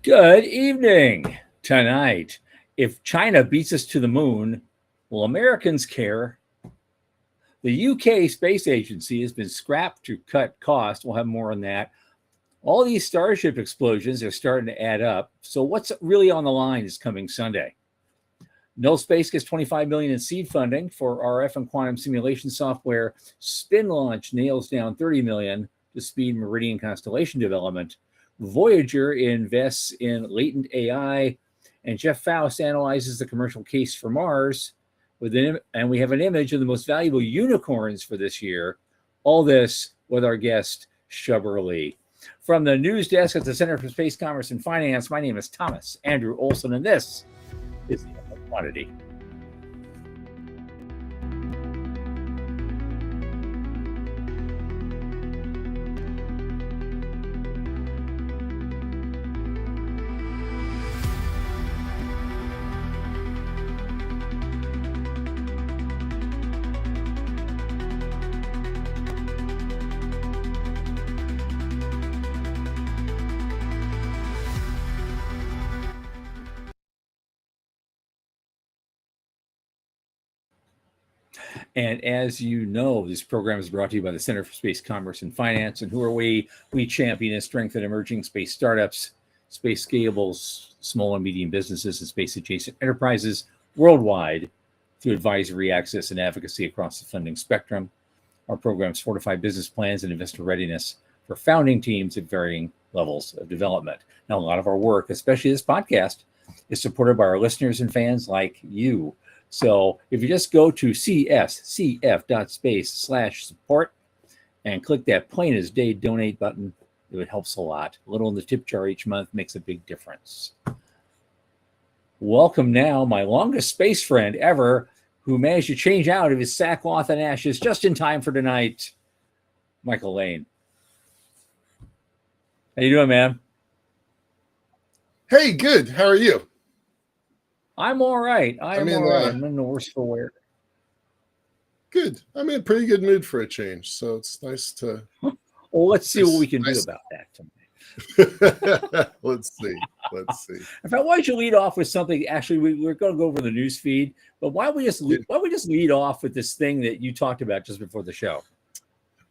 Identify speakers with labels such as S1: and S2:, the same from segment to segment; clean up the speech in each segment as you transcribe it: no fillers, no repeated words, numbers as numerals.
S1: Good evening. Tonight, if China beats us to the moon, will Americans care? The UK Space Agency has been scrapped to cut costs. We'll have more on that. All these Starship explosions are starting to add up. So, what's really on the line is coming Sunday. No Space gets $25 million in seed funding for RF and quantum simulation software. Spin Launch nails down $30 million to speed Meridian constellation development. Voyager invests in latent AI, and Jeff Faust analyzes the commercial case for Mars. And we have an image of the most valuable unicorns for this year. All this with our guest, Shubber Lee. From the news desk at the Center for Space Commerce and Finance, my name is Thomas Andrew Olson, and this is the Quantity. And as you know, this program is brought to you by the Center for Space Commerce and Finance. And who are we? We champion and strengthen emerging space startups, space scalables, small and medium businesses, and space adjacent enterprises worldwide through advisory, access, and advocacy across the funding spectrum. Our programs fortify business plans and investor readiness for founding teams at varying levels of development. Now, a lot of our work, especially this podcast, is supported by our listeners and fans like you. So if you just go to cscf.space/support and click that plain as day donate button, it helps a lot. A little in the tip jar each month makes a big difference. Welcome now, my longest space friend ever, who managed to change out of his sackcloth and ashes just in time for tonight, Michael Lane. How you doing, man?
S2: Hey, good. How are you?
S1: I'm all right. I'm all right. I'm in the worse for wear.
S2: Good. I'm in a pretty good mood for a change, so it's nice to.
S1: Well, let's see what we can do about that tonight.
S2: Let's see.
S1: In fact, why don't you lead off with something? Actually, we're going to go over the news feed, but why don't we just lead off with this thing that you talked about just before the show?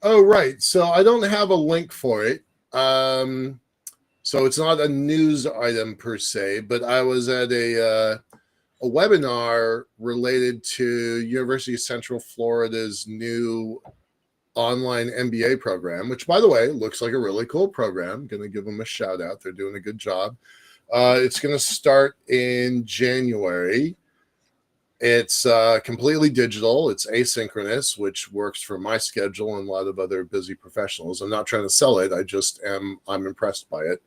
S2: Oh, right. So I don't have a link for it. So it's not a news item per se, but I was at a webinar related to University of Central Florida's new online MBA program, which, by the way, looks like a really cool program. I'm going to give them a shout out. They're doing a good job. It's going to start in January. It's completely digital. It's asynchronous, which works for my schedule and a lot of other busy professionals. I'm not trying to sell it. I'm impressed by it.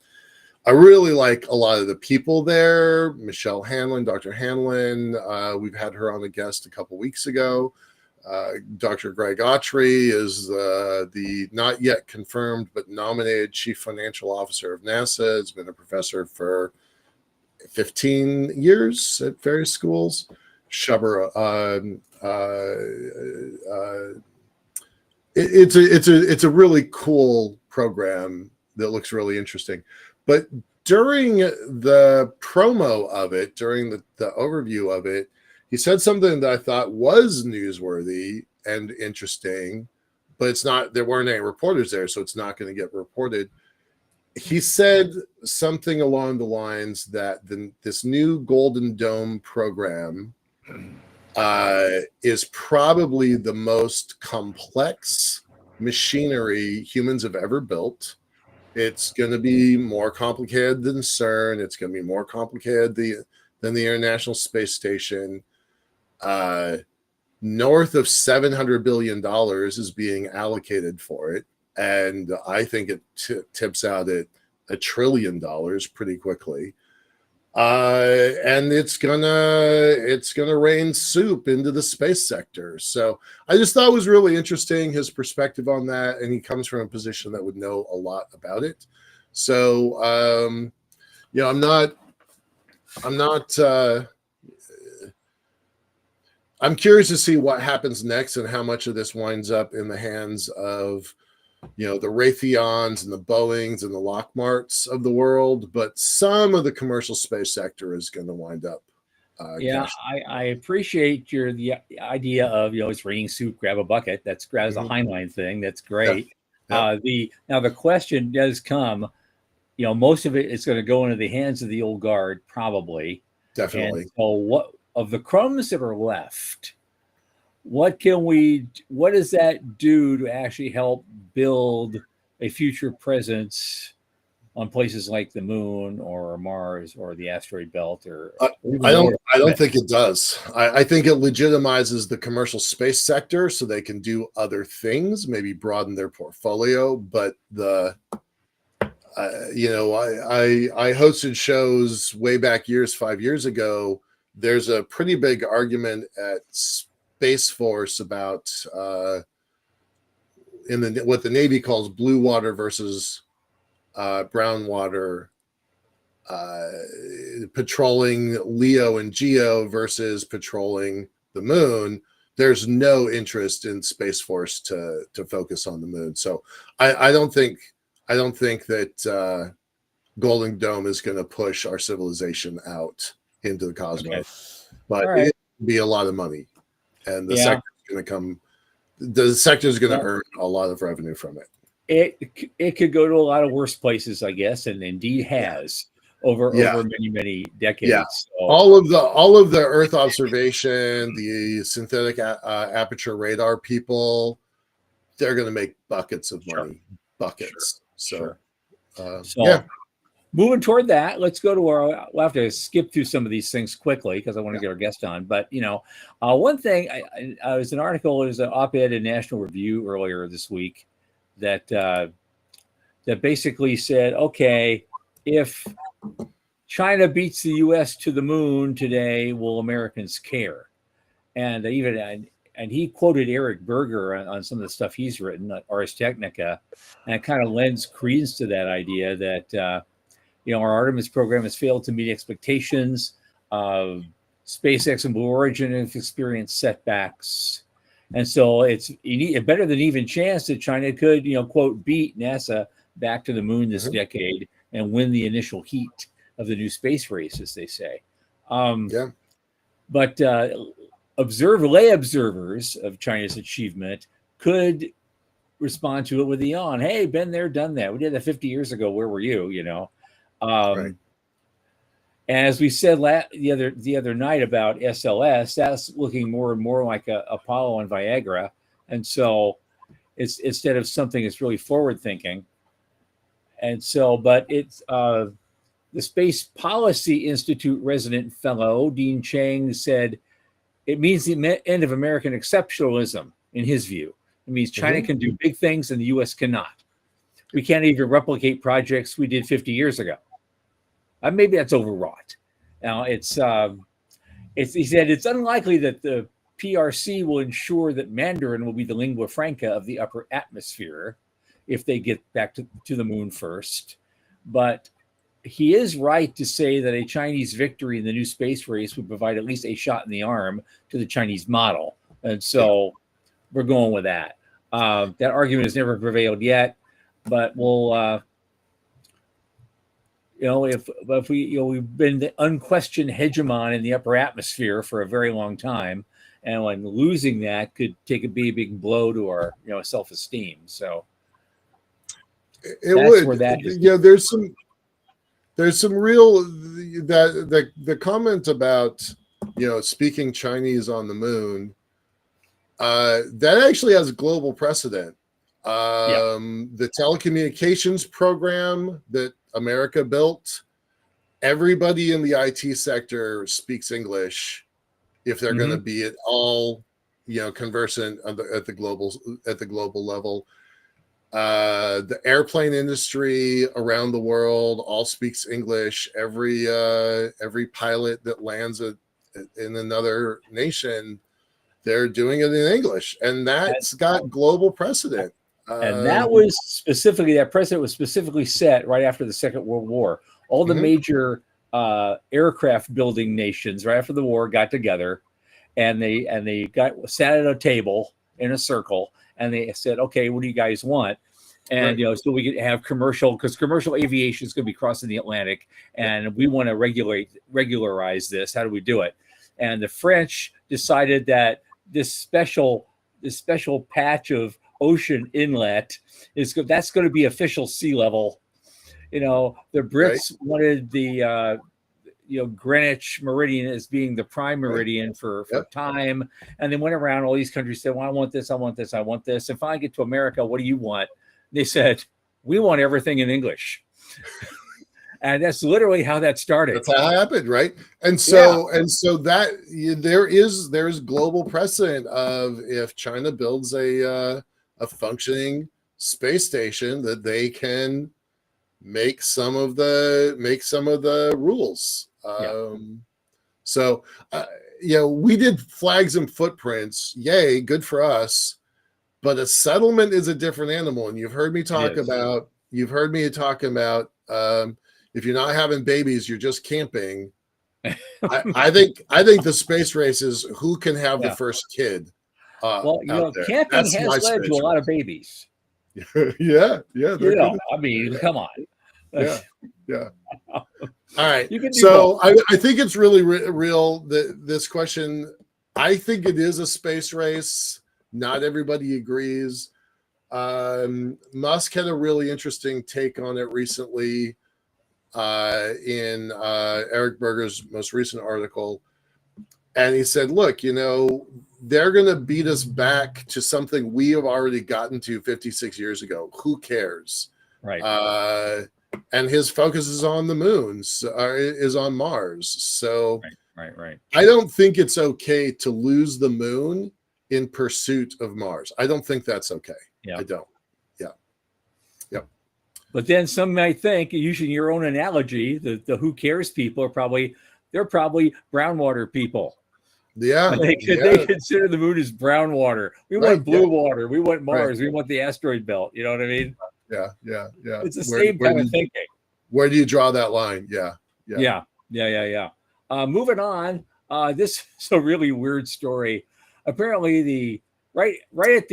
S2: I really like a lot of the people there. Michelle Hanlon, Dr. Hanlon. We've had her on a guest a couple weeks ago. Dr. Greg Autry is the not yet confirmed but nominated Chief Financial Officer of NASA. Has been a professor for 15 years at various schools. Shubber. It's a really cool program that looks really interesting. But during the promo of it, during the overview of it, he said something that I thought was newsworthy and interesting, but it's not. There weren't any reporters there, so it's not going to get reported. He said something along the lines that this new Golden Dome program is probably the most complex machinery humans have ever built. It's going to be more complicated than CERN. It's going to be more complicated than the International Space Station. North of $700 billion is being allocated for it. And I think it tips out at $1 trillion pretty quickly. And it's gonna rain soup into the space sector. So I just thought it was really interesting, his perspective on that, and he comes from a position that would know a lot about it. So I'm curious to see what happens next and how much of this winds up in the hands of the Raytheons and the Boeings and the Lockmarts of the world, but some of the commercial space sector is going to wind up.
S1: Yeah, I appreciate the idea of it's raining soup, grab a bucket. That's a Heinlein thing. That's great.
S2: Yeah.
S1: The question does come. Most of it is going to go into the hands of the old guard, probably.
S2: Definitely.
S1: And so, what of the crumbs that are left? What does that do to actually help build a future presence on places like the moon or Mars or the asteroid belt
S2: I don't think it does. I think it legitimizes the commercial space sector so they can do other things, maybe broaden their portfolio. But I hosted shows way back 5 years ago. There's a pretty big argument at Space Force about what the Navy calls blue water versus brown water, patrolling Leo and Geo versus patrolling the moon. There's no interest in Space Force to focus on the moon. So I don't think that Golden Dome is going to push our civilization out into the cosmos. Okay. But it will be a lot of money, and the sector is going to come. The sector is going to earn a lot of revenue from it.
S1: It could go to a lot of worse places, I guess, and indeed has over many decades.
S2: Yeah.
S1: So.
S2: All of the Earth observation, the synthetic aperture radar people, they're going to make buckets of money, buckets.
S1: So,
S2: yeah.
S1: Moving toward that, let's go to we'll have to skip through some of these things quickly because I want to get our guest on. But one thing, I was an article, there's an op-ed in National Review earlier this week that basically said, okay, if China beats the U.S. to the moon today, will Americans care? And he quoted Eric Berger on some of the stuff he's written at Ars Technica, and it kind of lends credence to that idea that our Artemis program has failed to meet expectations. SpaceX and Blue Origin have experienced setbacks. And so it's a better than even chance that China could, quote, beat NASA back to the moon this decade and win the initial heat of the new space race, as they say. But lay observers of China's achievement could respond to it with a yawn. Hey, been there, done that. We did that 50 years ago. Where were you? Right. And as we said the other night about SLS, that's looking more and more like Apollo and Viagra. And so it's instead of something that's really forward thinking. And so, but it's the Space Policy Institute resident fellow, Dean Chang, said it means the end of American exceptionalism, in his view. It means China can do big things and the U.S. cannot. We can't even replicate projects we did 50 years ago. Maybe that's overwrought. Now, he said it's unlikely that the PRC will ensure that Mandarin will be the lingua franca of the upper atmosphere if they get back to the moon first. But he is right to say that a Chinese victory in the new space race would provide at least a shot in the arm to the Chinese model. And so we're going with that. That argument has never prevailed yet, but we'll... if we've been the unquestioned hegemon in the upper atmosphere for a very long time, and when losing that could take a big blow to our self-esteem. So
S2: it would. Where that is. Yeah, there's some real the comment about speaking Chinese on the moon. That actually has global precedent. The telecommunications program that America built, everybody in the IT sector speaks English if they're going to be at all conversant at the global level. The airplane industry around the world all speaks English. Every pilot that lands in another nation, they're doing it in English, and that's got global precedent.
S1: And that precedent was specifically set right after the Second World War. All the major aircraft building nations right after the war got together, and they sat at a table in a circle, and they said, "Okay, what do you guys want?" And so we could have commercial, because commercial aviation is going to be crossing the Atlantic, and we want to regularize this. How do we do it? And the French decided that this special patch of ocean inlet that's going to be official sea level. The Brits wanted the Greenwich meridian as being the prime meridian for time, and they went around all these countries, said, well, I want this, I want this, I want this, and finally get to America. What do you want? They said, we want everything in English. And that's literally how that started.
S2: That's how it happened, right? And so that there is global precedent of, if China builds a functioning space station, that they can make some of the rules. So we did flags and footprints. Yay, good for us. But a settlement is a different animal, and you've heard me talk about. If you're not having babies, you're just camping. I think the space race is who can have the first kid.
S1: Camping has led to a lot of babies.
S2: Yeah.
S1: I mean, come on.
S2: Yeah. All right. So I think it's really real that this question. I think it is a space race. Not everybody agrees. Musk had a really interesting take on it recently in Eric Berger's most recent article. And he said, look, they're going to beat us back to something we have already gotten to 56 years ago. Who cares?
S1: Right.
S2: And his focus is on the moons, is on Mars. So
S1: right.
S2: I don't think it's okay to lose the moon in pursuit of Mars. I don't think that's okay.
S1: Yeah.
S2: I don't.
S1: But then some might think, using your own analogy, the who cares people they're probably brown water people.
S2: Yeah.
S1: They consider the moon as brown water. We want blue water. We want Mars. We want the asteroid belt. You know what I mean?
S2: Yeah.
S1: It's the same kind of thinking.
S2: Where do you draw that line? Yeah.
S1: Moving on. This is a really weird story. Apparently, right at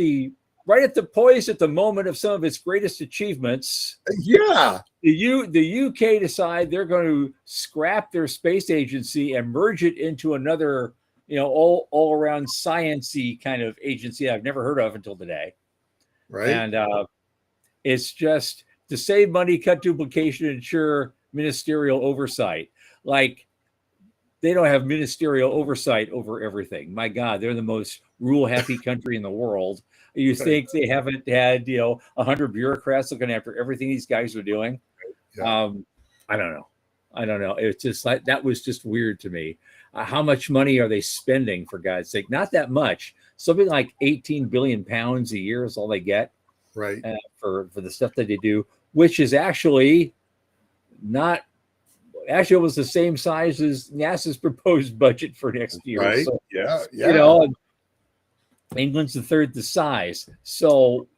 S1: the poise at the moment of some of its greatest achievements.
S2: Yeah.
S1: The UK decide they're going to scrap their space agency and merge it into another, all around sciencey kind of agency I've never heard of until today.
S2: Right.
S1: And it's just to save money, cut duplication, ensure ministerial oversight. Like, they don't have ministerial oversight over everything. My God, they're the most rule-happy country in the world. You think they haven't had 100 bureaucrats looking after everything these guys are doing? I don't know. It's just like, that was just weird to me. How much money are they spending, for God's sake? Not that much. Something like 18 billion pounds a year is all they get,
S2: right?
S1: For the stuff that they do, which is actually not. Actually, it was the same size as NASA's proposed budget for next year.
S2: Right.
S1: So,
S2: yeah.
S1: England's a third the size. So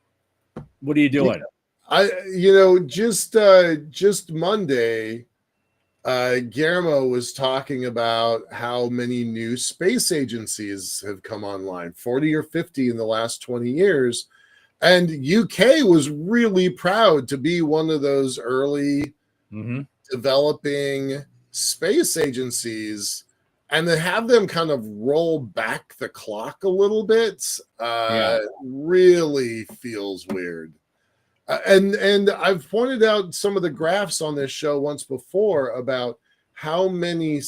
S1: what are you doing?
S2: Just Monday, Guillermo was talking about how many new space agencies have come online, 40 or 50 in the last 20 years. And UK was really proud to be one of those early developing space agencies, and to have them kind of roll back the clock a little bit really feels weird. And I've pointed out some of the graphs on this show once before about how many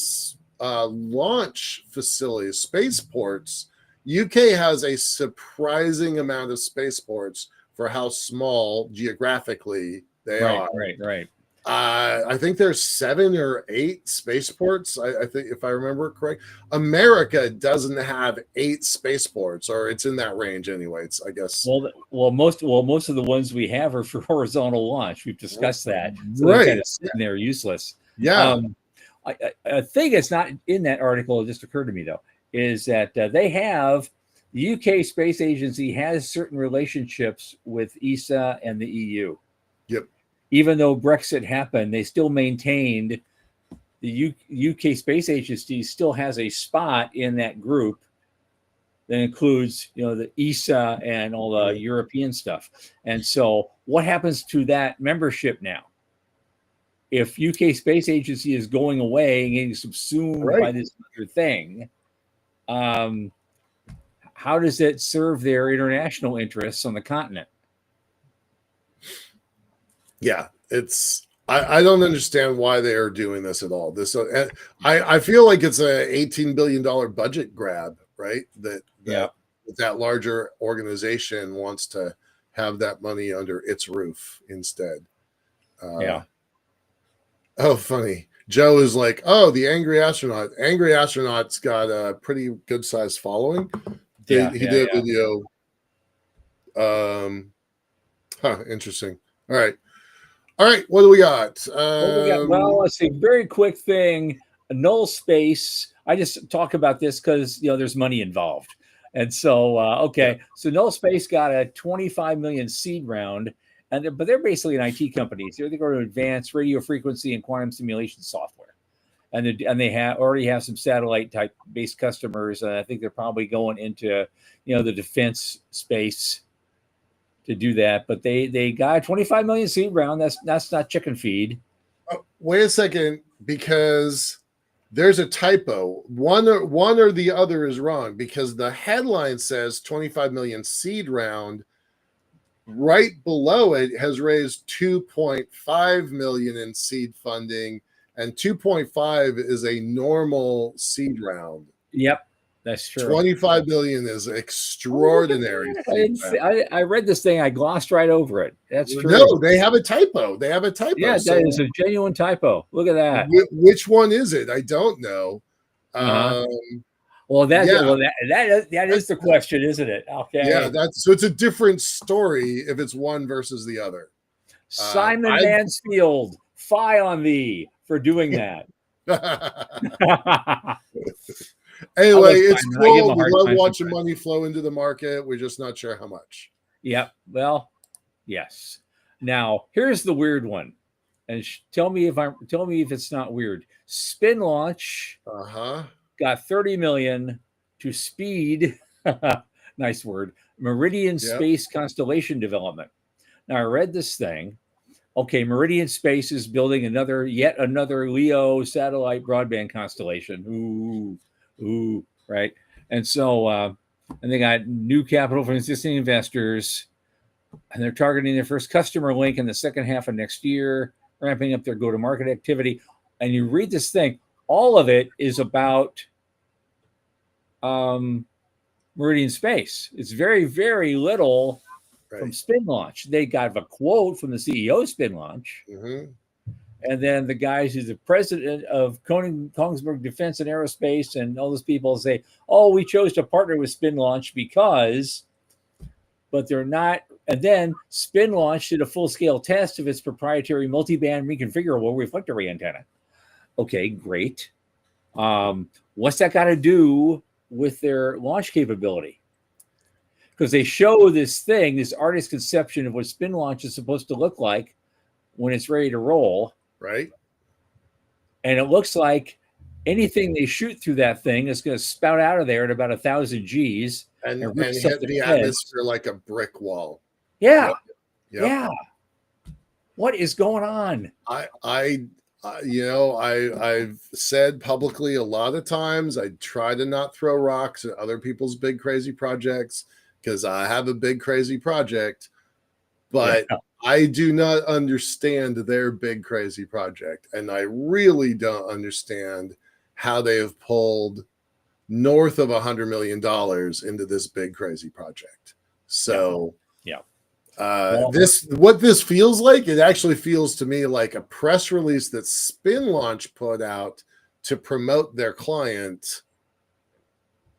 S2: launch facilities, spaceports. UK has a surprising amount of spaceports for how small geographically they are.
S1: Right.
S2: I think there's 7 or 8 spaceports. I think, if I remember correct, America doesn't have 8 spaceports, or it's in that range anyway. I guess.
S1: Well, most of the ones we have are for horizontal launch. We've discussed that. So
S2: right.
S1: They're kind of sitting there useless.
S2: Yeah.
S1: I think it's not in that article. It just occurred to me though, is that the UK Space Agency has certain relationships with ESA and the EU.
S2: Yep.
S1: Even though Brexit happened, they still maintained the UK Space Agency still has a spot in that group that includes, the ESA and all the European stuff. And so what happens to that membership now? If UK Space Agency is going away and getting subsumed by this other thing, how does it serve their international interests on the continent?
S2: Yeah, I don't understand why they are doing this at all. I feel like it's a $18 billion budget grab, right? That larger organization wants to have that money under its roof instead. Oh, funny. Joe is like, oh, the Angry Astronaut. Angry Astronaut's got a pretty good sized following. He did a video. Interesting. All right. What do we got?
S1: Well, let's see. Very quick thing. Null Space. I just talk about this because there's money involved, and so So Null Space got a 25 million seed round, but they're basically an IT company. So they're going to advance radio frequency and quantum simulation software, and they already have some satellite type based customers. And I think they're probably going into the defense space to do that, but they got a 25 million seed round. That's not chicken feed.
S2: Oh, wait a second, because there's a typo. One or the other is wrong, because the headline says 25 million seed round. Right below it has raised 2.5 million in seed funding, and 2.5 is a normal seed round.
S1: Yep. That's true.
S2: 25 billion is extraordinary.
S1: I read this thing. I glossed right over it. That's true.
S2: No, they have a typo.
S1: Yeah, that is a genuine typo. Look at that.
S2: Which one is it? I don't know.
S1: Well, that is the question, isn't it? Okay.
S2: Yeah, so it's a different story if it's one versus the other.
S1: Simon Mansfield, fie on thee for doing that.
S2: Anyway, it's cool. We love watching money flow into the market. We're just not sure how much.
S1: Yep. Well, yes. Now, here's the weird one. And tell me if it's not weird. Spin Launch got 30 million to speed, nice word, Meridian Space Constellation development. Now, I read this thing. Okay, Meridian Space is building yet another LEO satellite broadband constellation. Ooh, right. And so, and they got new capital from existing investors, and they're targeting their first customer link in the second half of next year, ramping up their go-to-market activity. And you read this thing, all of it is about Meridian Space. It's very, very little from Spin Launch. They got a quote from the CEO of Spin Launch. And then the guys who's the president of Kongsberg Defense and Aerospace and all those people say, oh, we chose to partner with Spin Launch because, but they're not. And then Spin Launch did a full-scale test of its proprietary multi-band reconfigurable reflector array antenna. Okay, great. What's that got to do with their launch capability? Because they show this artist conception of what Spin Launch is supposed to look like when it's ready to roll.
S2: Right.
S1: And it looks like anything they shoot through that thing is going to spout out of there at about 1,000 Gs
S2: and hit the atmosphere like a brick wall.
S1: Yeah. Yeah. What is going on?
S2: I've said publicly a lot of times, I try to not throw rocks at other people's big crazy projects because I have a big crazy project, but I do not understand their big crazy project. And I really don't understand how they have pulled north of $100 million into this big crazy project. So what this feels like, it actually feels to me like a press release that Spin Launch put out to promote their client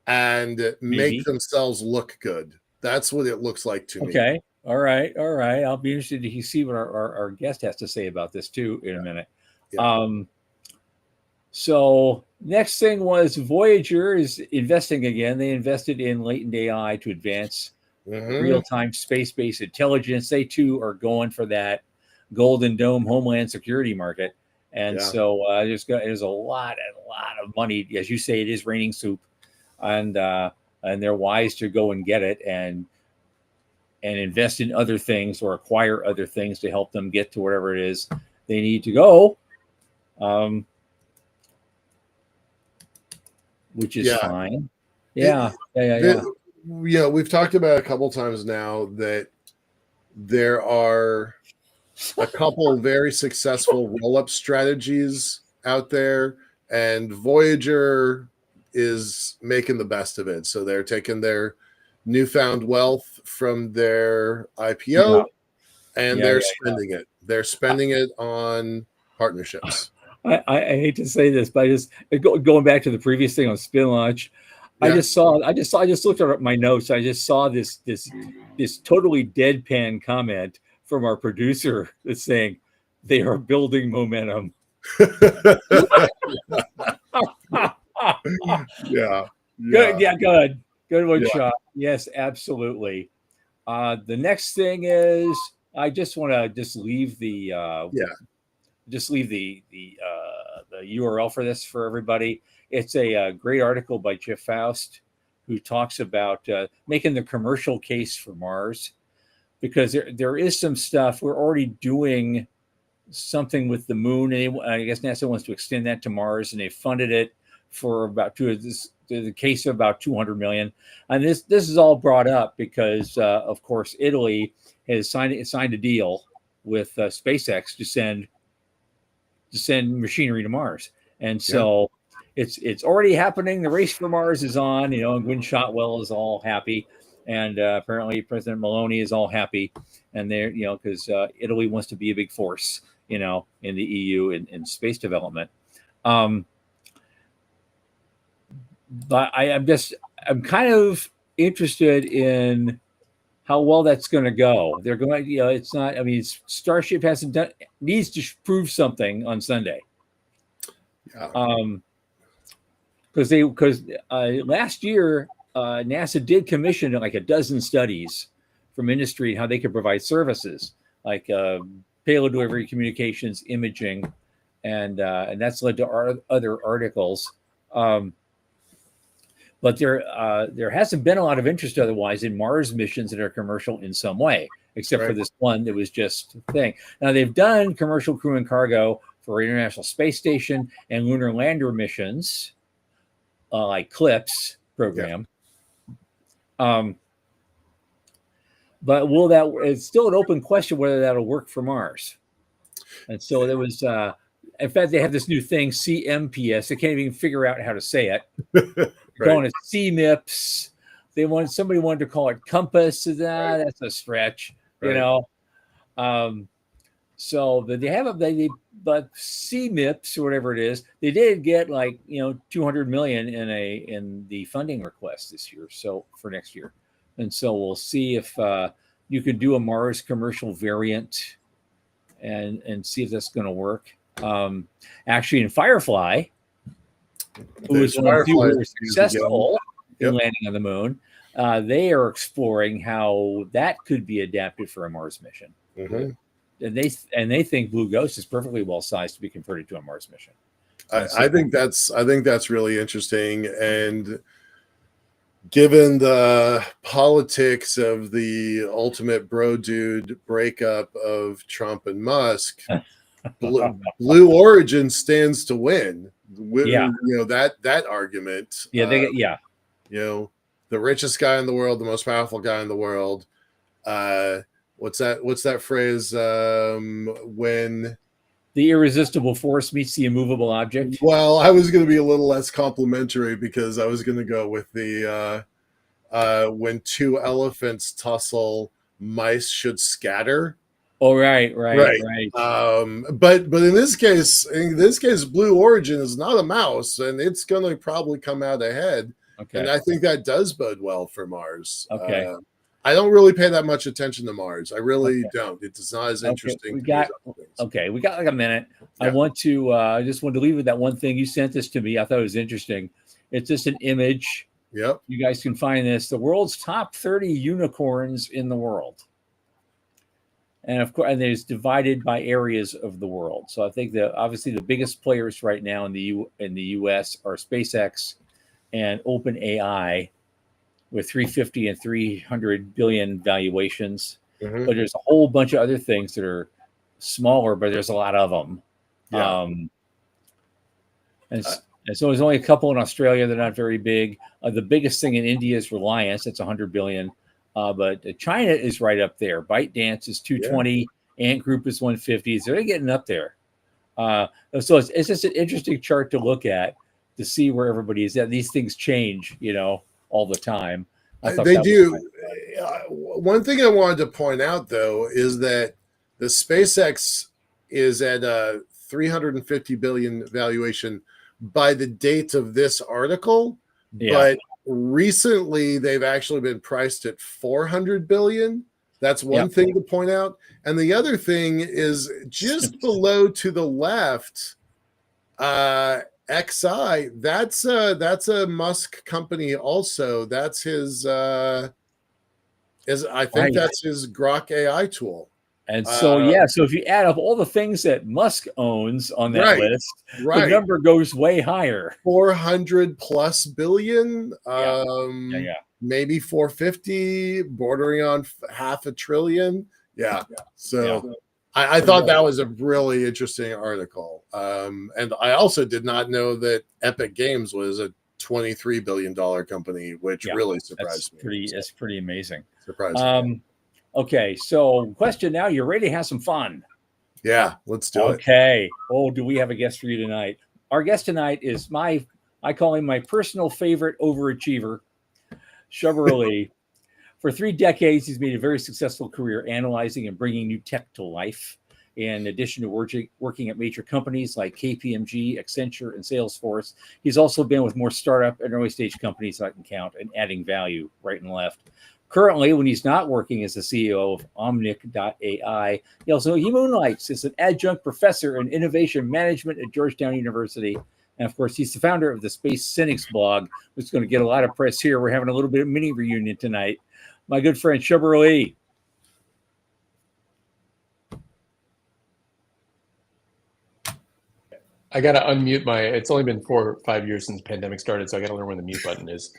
S2: and make themselves look good. That's what it looks like to me.
S1: Okay. All right. I'll be interested to see what our guest has to say about this too in a minute. So next thing was Voyager is investing again. They invested in latent AI to advance real-time space-based intelligence. They too are going for that Golden Dome homeland security market. And so there's a lot of money. As you say, it is raining soup. And and they're wise to go and get it and invest in other things or acquire other things to help them get to wherever it is they need to go, which is fine. Yeah.
S2: We've talked about a couple times now that there are a couple very successful roll-up strategies out there, and Voyager is making the best of it. So they're taking their newfound wealth from their IPO and they're spending it. They're spending it on partnerships.
S1: I hate to say this, but I just going back to the previous thing on spin launch. I just looked at my notes. I just saw this totally deadpan comment from our producer that's saying they are building momentum.
S2: Good.
S1: Good one, shot. Yes, absolutely. The next thing is I just want to leave the URL for this for everybody. It's a great article by Jeff Faust, who talks about making the commercial case for Mars, because there is some stuff we're already doing something with the moon, and I guess NASA wants to extend that to Mars, and they funded it for about the case of about 200 million. And this is all brought up because of course Italy has signed a deal with SpaceX to send machinery to Mars, and so it's already happening. The race for Mars is on, and Gwynne Shotwell is all happy, and apparently President Maloney is all happy, and they're because Italy wants to be a big force in the EU in space development. But I'm kind of interested in how well that's going to go. They're going, it's not. I mean, Starship needs to prove something on Sunday. Because last year NASA did commission like a dozen studies from industry how they could provide services like payload delivery, communications, imaging, and that's led to other articles. But there hasn't been a lot of interest otherwise in Mars missions that are commercial in some way, except for this one that was just a thing. Now, they've done commercial crew and cargo for International Space Station and lunar lander missions, like CLIPS program. But it's still an open question whether that'll work for Mars. And so there was, in fact, they have this new thing, CMPS. They can't even figure out how to say it. Going to CMIPS. Somebody wanted to call it Compass. That's a stretch, So they have but CMIPS or whatever it is, they did get like 200 million in the funding request this year, so for next year, and so we'll see if you could do a Mars commercial variant and see if that's going to work. Actually, in Firefly, who was one of the people who were successful in landing on the moon, they are exploring how that could be adapted for a Mars mission. And they think Blue Ghost is perfectly well sized to be converted to a Mars mission.
S2: I think that's really interesting, and given the politics of the ultimate bro dude breakup of Trump and Musk, Blue Origin stands to win. That argument. The richest guy in the world, the most powerful guy in the world. What's that phrase? When
S1: the irresistible force meets the immovable object.
S2: Well, I was going to be a little less complimentary because I was going to go with the when two elephants tussle, mice should scatter.
S1: Oh, right.
S2: But in this case, Blue Origin is not a mouse, and it's going to probably come out ahead.
S1: Okay.
S2: And I think that does bode well for Mars.
S1: Okay.
S2: I don't really pay that much attention to Mars. I really don't. It's not as interesting.
S1: We got like a minute. Yeah. I just wanted to leave with that one thing. You sent this to me. I thought it was interesting. It's just an image.
S2: Yep.
S1: You guys can find this. The world's top 30 unicorns in the world. And of course, and it's divided by areas of the world. So I think that obviously the biggest players right now in the US are SpaceX and OpenAI. with 350 and 300 billion valuations.
S2: Mhm.
S1: But there's a whole bunch of other things that are smaller, but there's a lot of them.
S2: Yeah.
S1: And,
S2: Uh,
S1: and so there's only a couple in Australia. They're not very big. The biggest thing in India is Reliance. It's 100 billion. But China is right up there. ByteDance is
S2: yeah.
S1: 220. Ant Group is 150. So they're getting up there. So it's just an interesting chart to look at to see where everybody is at. These things change, all the time. I thought
S2: They
S1: that was
S2: do. One thing I wanted to point out, though, is that the SpaceX is at a 350 billion valuation by the date of this article,
S1: yeah,
S2: but recently they've actually been priced at 400 billion. That's one
S1: Yep.
S2: thing to point out. And the other thing is just below to the left, XI, that's a Musk company also. That's his I think
S1: right.
S2: that's his Grok AI tool.
S1: And so so if you add up all the things that Musk owns on that
S2: Right,
S1: list, the
S2: right.
S1: number goes way higher.
S2: 400 plus billion,
S1: Yeah.
S2: maybe 450, bordering on half a trillion. Yeah. So I thought that was a really interesting article. And I also did not know that Epic Games was a $23 billion company, which really surprised me.
S1: It's pretty amazing.
S2: Surprised me.
S1: Okay, so question now. You're ready to have some fun.
S2: Yeah, let's do it.
S1: Okay. Oh, do we have a guest for you tonight? Our guest tonight is I call him my personal favorite overachiever, Shubber Ali. For 3 decades, he's made a very successful career analyzing and bringing new tech to life. In addition to working at major companies like KPMG, Accenture, and Salesforce, he's also been with more startup and early stage companies I can count and adding value right and left. Currently, when he's not working as the CEO of Omnic.ai, he moonlights as an adjunct professor in innovation management at Georgetown University. And of course, he's the founder of the Space Cynics blog, which is going to get a lot of press here. We're having a little bit of mini reunion tonight. My good friend, Shubber Ali.
S3: I got to unmute it's only been 4 or 5 years since the pandemic started, so I got to learn where the mute button is.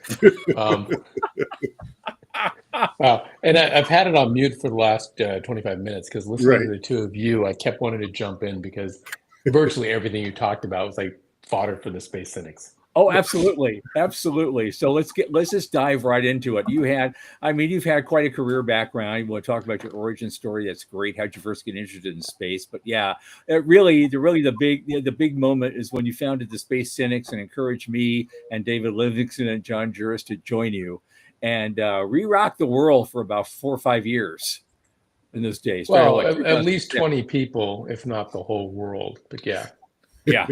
S3: And I've had it on mute for the last 25 minutes because listening to the two of you, I kept wanting to jump in because virtually everything you talked about was like fodder for the Space Cynics.
S1: Oh, absolutely. Absolutely. So let's just dive right into it. You've had quite a career background. You want to talk about your origin story. That's great. How'd you first get interested in space? But yeah, the big moment is when you founded the Space Cynics and encouraged me and David Livingston and John Juris to join you and re-rock the world for about 4 or 5 years in those days.
S3: Well, at least 20 people, if not the whole world. But yeah.
S1: Yeah.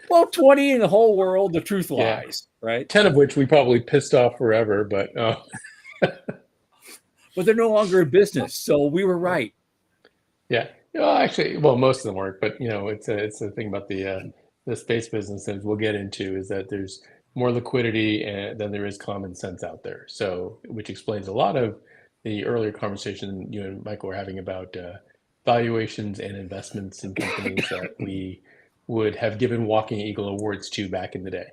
S1: Well, 20 in the whole world, the truth lies, right?
S3: 10 of which we probably pissed off forever, but
S1: but they're no longer in business, so we were right.
S3: Yeah. Actually, most of them weren't, but it's a thing about the space business that we'll get into is that there's more liquidity than there is common sense out there. So, which explains a lot of the earlier conversation you and Michael were having about valuations and investments in companies that we would have given Walking Eagle awards to back in the day.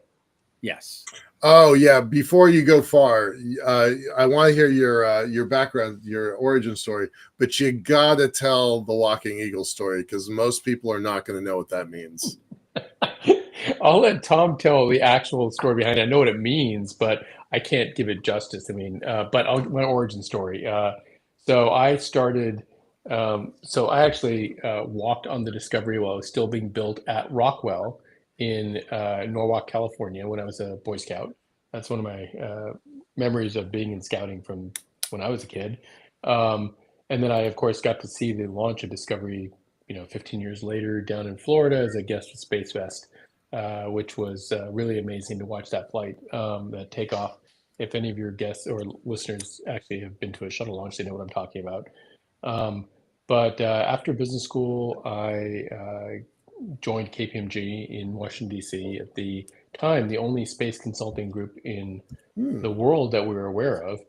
S1: Yes.
S2: Oh yeah. Before you go far, I want to hear your background, your origin story, but you gotta tell the Walking Eagle story because most people are not going to know what that means.
S3: I'll let Tom tell the actual story behind it. I know what it means, but I can't give it justice. But my origin story. So I started. So I actually walked on the Discovery while it was still being built at Rockwell in Norwalk, California, when I was a Boy Scout. That's one of my memories of being in scouting from when I was a kid. And then I, of course, got to see the launch of Discovery, 15 years later down in Florida as a guest with Space Fest, which was really amazing to watch that flight, that takeoff. If any of your guests or listeners actually have been to a shuttle launch, they know what I'm talking about. But after business school, I joined KPMG in Washington, D.C. At the time, the only space consulting group in the world that we were aware of.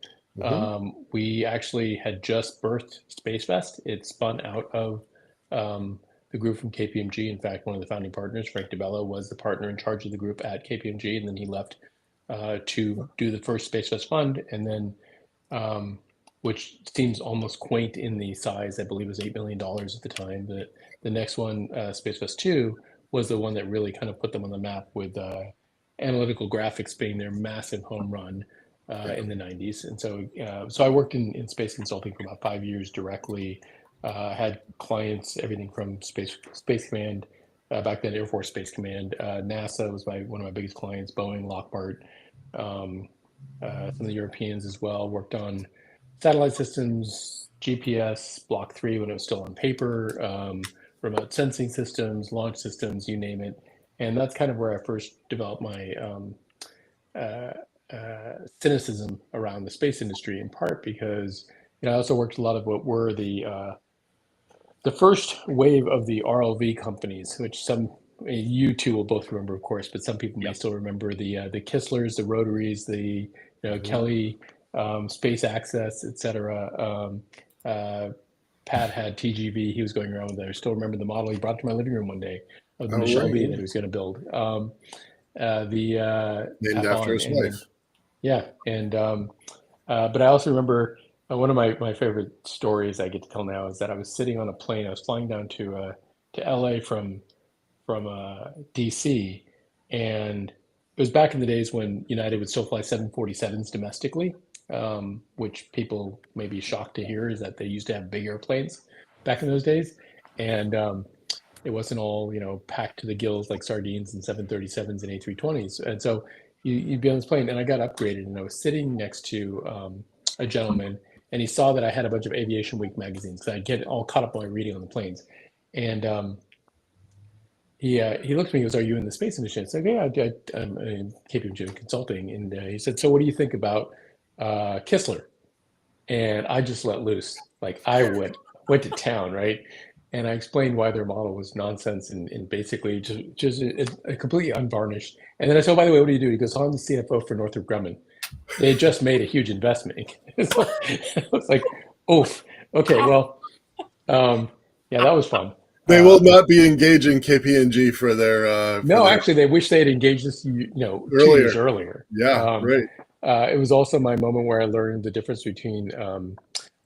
S3: We actually had just birthed Space Fest. It spun out of the group from KPMG. In fact, one of the founding partners, Frank DeBello, was the partner in charge of the group at KPMG, and then he left to do the first Space Fest fund, and then which seems almost quaint in the size. I believe it was $8 million at the time. The next one, Space Fest 2, was the one that really kind of put them on the map with analytical graphics being their massive home run in the 90s. And so I worked in space consulting for about 5 years directly. Had clients, everything from Space Command, back then Air Force Space Command, NASA was one of my biggest clients, Boeing, Lockheed, some of the Europeans as well. Worked on satellite systems, GPS, Block 3 when it was still on paper, remote sensing systems, launch systems, you name it. And that's kind of where I first developed my cynicism around the space industry, in part because I also worked a lot of what were the first wave of the RLV companies, which you two will both remember, of course, but some people may still remember the Kisslers, the Rotaries, the Kelly, Space Access, etc. Pat had TGV. He was going around with it. I still remember the model he brought to my living room one day of the Michelle B that he was going to build.
S2: Named after his wife.
S3: But I also remember one of my favorite stories I get to tell now is that I was sitting on a plane. I was flying down to LA from DC, and it was back in the days when United would still fly 747s domestically, which people may be shocked to hear is that they used to have big airplanes back in those days, and it wasn't all packed to the gills like sardines and 737s and A320s. And so you'd be on this plane, and I got upgraded, and I was sitting next to a gentleman, and he saw that I had a bunch of Aviation Week magazines because I'd get all caught up on my reading on the planes. And he looked at me and goes, "Are you in the space industry?" I said, "Yeah, I'm in KPMG Consulting." And he said, "So what do you think about Kistler?" And I just let loose. Like I went to town, right? And I explained why their model was nonsense and basically just completely unvarnished. And then I said, "Oh, by the way, what do you do?" He goes, "I'm the CFO for Northrop Grumman. They had just made a huge investment." It was like, oof. Okay, well, yeah, that was fun.
S2: They will not be engaging KPMG for their.
S3: No, actually, they wish they had engaged us, 2 years earlier.
S2: Yeah, right.
S3: It was also my moment where I learned the difference between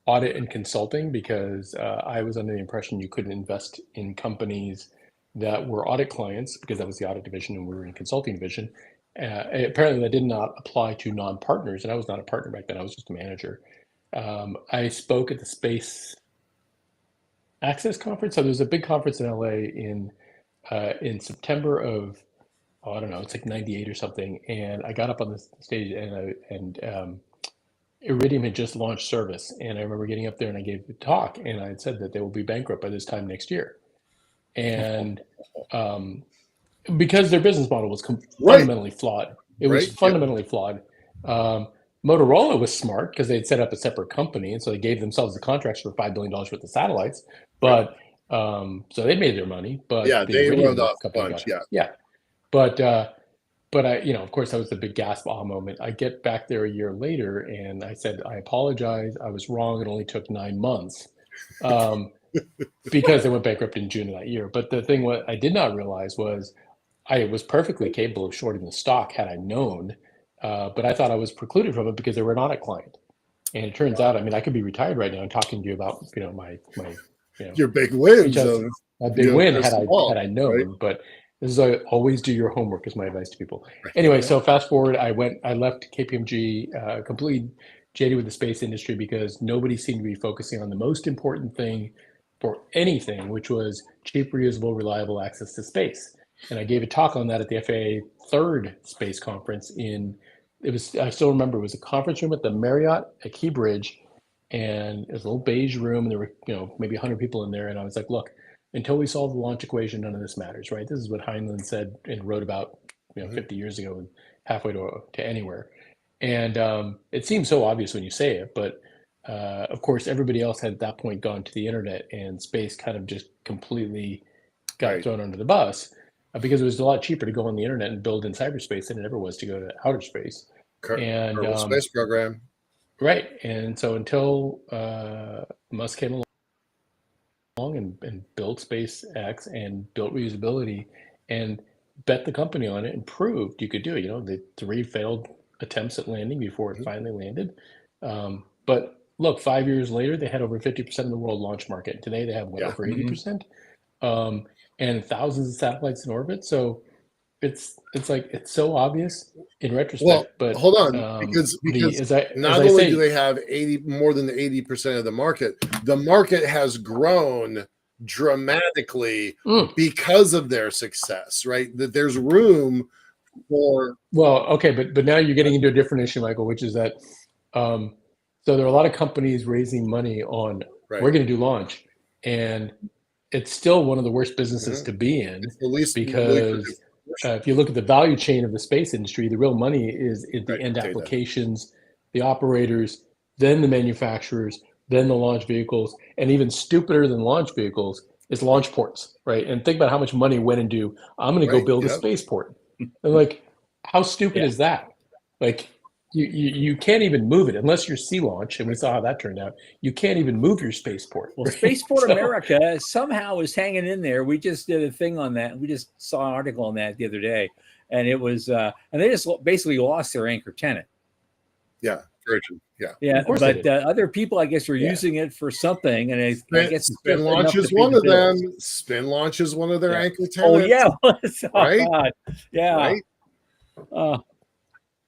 S3: audit and consulting, because I was under the impression you couldn't invest in companies that were audit clients, because that was the audit division and we were in consulting division. Apparently, that did not apply to non-partners, and I was not a partner back then. I was just a manager. I spoke at the Space Access Conference. So there's a big conference in LA in September of, I don't know, it's like 98 or something. And I got up on the stage and Iridium had just launched service. And I remember getting up there and I gave the talk and I had said that they will be bankrupt by this time next year. And because their business model was fundamentally flawed. It was fundamentally flawed. Motorola was smart because they'd set up a separate company, and so they gave themselves the contracts for $5 billion worth of satellites. But so they made their money. But
S2: they wrote off a bunch.
S3: But I, of course, that was the big gasp aha moment. I get back there a year later, and I said, "I apologize. I was wrong. It only took 9 months." Because they went bankrupt in June of that year. But the thing what I did not realize was I was perfectly capable of shorting the stock had I known, but I thought I was precluded from it because they were an audit client. And it turns out, I mean, I could be retired right now and talking to you about, my
S2: your big wins.
S3: A big win had I known, right? But this is always do your homework is my advice to people. Right. Anyway, so fast forward, I left KPMG completely jaded with the space industry because nobody seemed to be focusing on the most important thing for anything, which was cheap, reusable, reliable access to space. And I gave a talk on that at the FAA third space conference I still remember, it was a conference room at the Marriott at Key Bridge, and it was a little beige room, and there were, maybe 100 people in there. And I was like, look, until we solve the launch equation, none of this matters, right? This is what Heinlein said and wrote about, 50 years ago, and halfway to anywhere. And it seems so obvious when you say it, but of course, everybody else had at that point gone to the internet, and space kind of just completely got thrown under the bus because it was a lot cheaper to go on the internet and build in cyberspace than it ever was to go to outer space.
S2: And space program.
S3: Right. And so until Musk came along and built SpaceX and built reusability, and bet the company on it and proved you could do it. The 3 failed attempts at landing before it finally landed. But look, 5 years later, they had over 50% of the world launch market. Today, they have over 80%, and thousands of satellites in orbit. So it's like it's so obvious in retrospect.
S2: Well,
S3: but
S2: hold on, because not only do they have more than 80% of the market has grown dramatically because of their success, right? That there's room for.
S3: Well, okay, but now you're getting into a different issue, Michael, which is that so there are a lot of companies raising money on we're going to do launch, and it's still one of the worst businesses to be in, because if you look at the value chain of the space industry, the real money is in the end applications, the operators, then the manufacturers, then the launch vehicles, and even stupider than launch vehicles is launch ports, right? And think about how much money went into, I'm going to go build a spaceport. And like, how stupid is that? Like, you can't even move it unless you're Sea Launch, and we saw how that turned out. You can't even move your spaceport.
S1: Well, Spaceport America somehow is hanging in there. We just did a thing on that. We just saw an article on that the other day, and it was and they just basically lost their anchor tenant.
S2: Yeah, Virgin.
S1: Yeah, but other people, I guess, were using it for something, and I guess
S2: Spin Launch is one of them. Spin Launch is one of their anchor tenants.
S1: Oh yeah, right? God. Yeah.
S2: Right.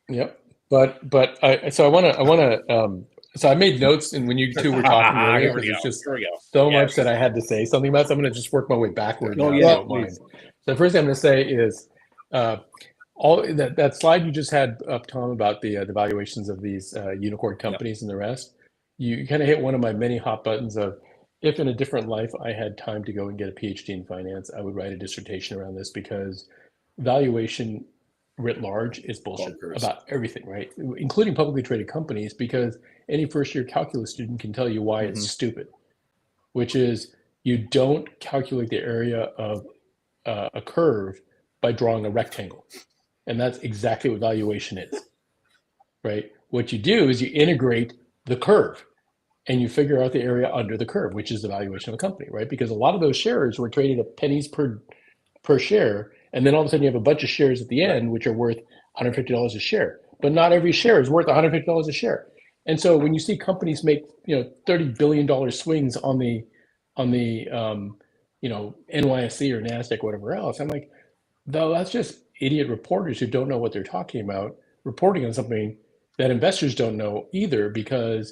S3: Yep. But I want to so I made notes, and when you two were talking earlier, because there's just so much that I had to say something about. So I'm going to just work my way backward. Now, if you don't mind. So the first thing I'm going to say is all that slide you just had up, Tom, about the valuations of these unicorn companies and the rest. You kind of hit one of my many hot buttons of, if in a different life I had time to go and get a PhD in finance, I would write a dissertation around this, because valuation writ large is bullshit about everything, right? Including publicly traded companies, because any first-year calculus student can tell you why it's stupid, which is you don't calculate the area of a curve by drawing a rectangle. And that's exactly what valuation is, right? What you do is you integrate the curve, and you figure out the area under the curve, which is the valuation of a company, right? Because a lot of those shares were traded at pennies per share, and then all of a sudden you have a bunch of shares at the end which are worth $150 a share, but not every share is worth $150 a share. And so when you see companies make $30 billion swings on the NYSE or NASDAQ, whatever else, I'm like, though, that's just idiot reporters who don't know what they're talking about reporting on something that investors don't know either, because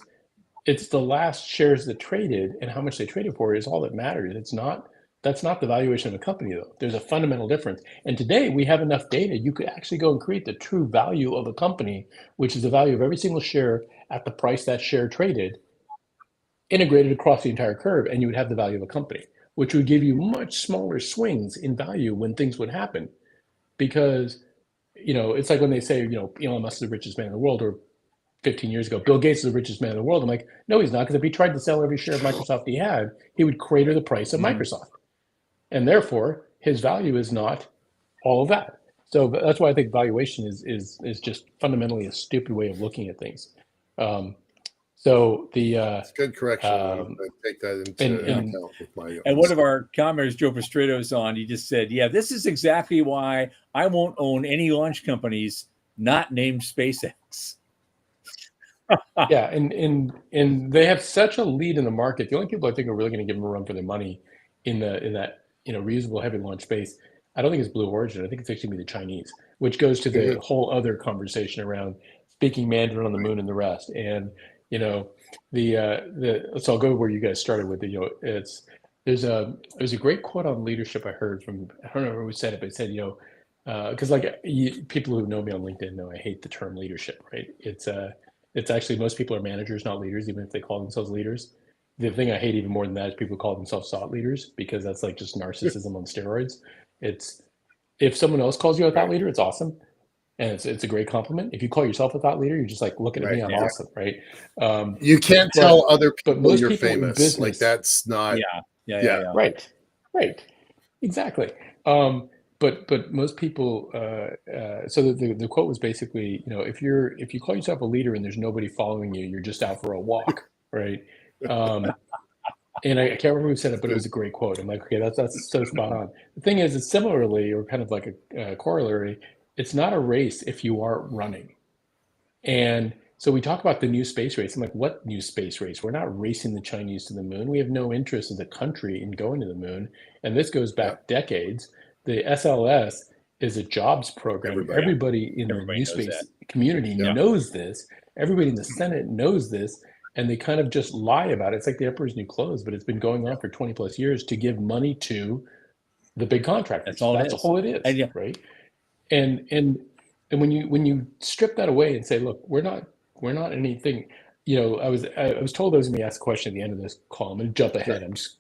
S3: it's the last shares that traded and how much they traded for is all that matters. That's not the valuation of a company, though. There's a fundamental difference. And today we have enough data. You could actually go and create the true value of a company, which is the value of every single share at the price that share traded, integrated across the entire curve, and you would have the value of a company, which would give you much smaller swings in value when things would happen. Because, it's like when they say, Elon Musk is the richest man in the world, or 15 years ago, Bill Gates is the richest man in the world. I'm like, no, he's not, because if he tried to sell every share of Microsoft he had, he would crater the price of Microsoft. And therefore, his value is not all of that. So that's why I think valuation is just fundamentally a stupid way of looking at things. So
S2: it's good correction. I take that into account with my.
S1: And one of our commenters, Joe Pastrito's on, he just said, "Yeah, this is exactly why I won't own any launch companies not named SpaceX."
S3: Yeah, and they have such a lead in the market. The only people I think are really going to give them a run for their money in that reusable heavy launch space, I don't think it's Blue Origin. I think it's actually the Chinese, which goes to the whole other conversation around speaking Mandarin on the moon and the rest. And so I'll go where you guys started with there's a great quote on leadership I heard from, I don't know who said it, but it said, because people who know me on LinkedIn know I hate the term leadership, right? It's actually, most people are managers, not leaders, even if they call themselves leaders. The thing I hate even more than that is people who call themselves thought leaders, because that's like just narcissism on steroids. It's, if someone else calls you a thought leader, it's awesome. And it's a great compliment. If you call yourself a thought leader, you're just like, looking at me, I'm awesome, right?
S2: You can't tell other people you're
S3: people
S2: famous.
S3: Business,
S2: like that's not.
S1: Yeah.
S3: Right. Exactly. But most people. So the quote was basically, if you call yourself a leader and there's nobody following you, you're just out for a walk, right? And I can't remember who said it, but it was a great quote. I'm like, okay, that's so spot on. The thing is, it's similarly, or kind of like a corollary, it's not a race if you aren't running. And so we talk about the new space race. I'm like, what new space race? We're not racing the Chinese to the moon. We have no interest as a country in going to the moon. And this goes back decades. The SLS is a jobs program. Everybody in the new space community knows this. Everybody in the Senate knows this. And they kind of just lie about it. It's like the emperor's new clothes, but it's been going on for 20 plus years to give money to the big contractors. That's all it is, right? And when you strip that away and say, look, we're not anything. I was told I was going to ask a question at the end of this call. I'm going to jump ahead. I'm just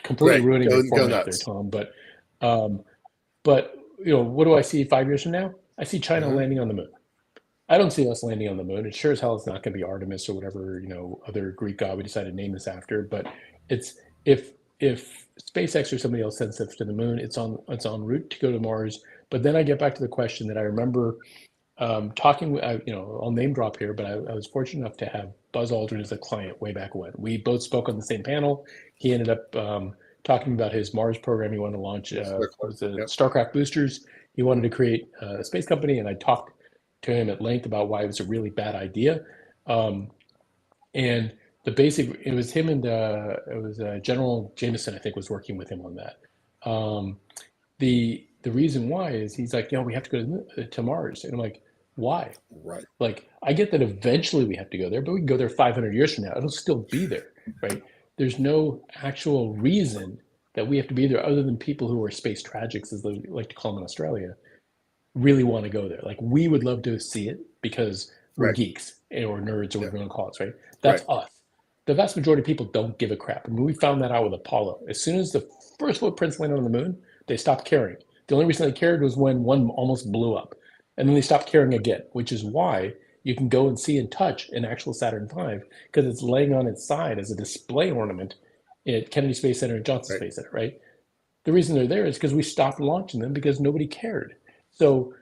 S3: completely ruining the format there, Tom. But what do I see 5 years from now? I see China landing on the moon. I don't see us landing on the moon. It sure as hell is not going to be Artemis or whatever other Greek god we decided to name this after. But it's if SpaceX or somebody else sends stuff to the moon, it's en route to go to Mars. But then I get back to the question that I remember talking. I'll name drop here, but I was fortunate enough to have Buzz Aldrin as a client way back when. We both spoke on the same panel. He ended up talking about his Mars program. He wanted to launch Starcraft boosters. He wanted to create a space company, and I talked to him at length about why it was a really bad idea. And it was him and General Jameson, I think, was working with him on that. The reason why is he's like, we have to go to Mars. And I'm like, why?
S2: Right.
S3: Like, I get that eventually we have to go there, but we can go there 500 years from now. It'll still be there, right? There's no actual reason that we have to be there other than people who are space tragics, as they like to call them in Australia, really want to go there. Like, we would love to see it because we're geeks or nerds or whatever you want to call us, right? That's us. The vast majority of people don't give a crap. I mean, we found that out with Apollo. As soon as the first footprints landed on the moon, they stopped caring. The only reason they cared was when one almost blew up. And then they stopped caring again, which is why you can go and see and touch an actual Saturn V, because it's laying on its side as a display ornament at Kennedy Space Center and Johnson Space Center, right? The reason they're there is because we stopped launching them because nobody cared. So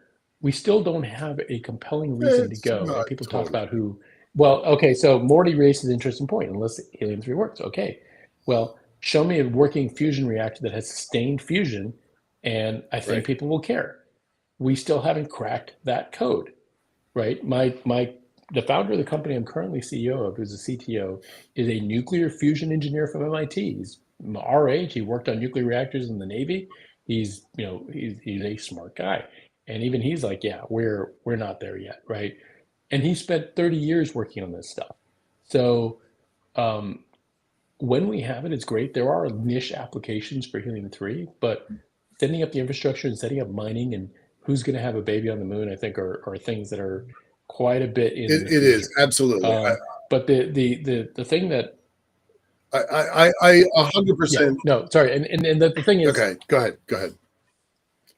S3: we still don't have a compelling reason to go. And people talk about so Morty raises an interesting point, unless helium-3 works. Okay, well, show me a working fusion reactor that has sustained fusion, and I think people will care. We still haven't cracked that code, right? The founder of the company I'm currently CEO of, who's a CTO, is a nuclear fusion engineer from MIT. He's our age. He worked on nuclear reactors in the Navy. He's a smart guy. And even he's like, we're not there yet, right? And he spent 30 years working on this stuff. So when we have it, it's great. There are niche applications for helium-3, but setting up the infrastructure and setting up mining and who's going to have a baby on the moon, I think, are things that are quite a bit in
S2: it is, absolutely.
S3: But the thing that
S2: I 100%.
S3: No, sorry. And the thing is,
S2: okay, go ahead.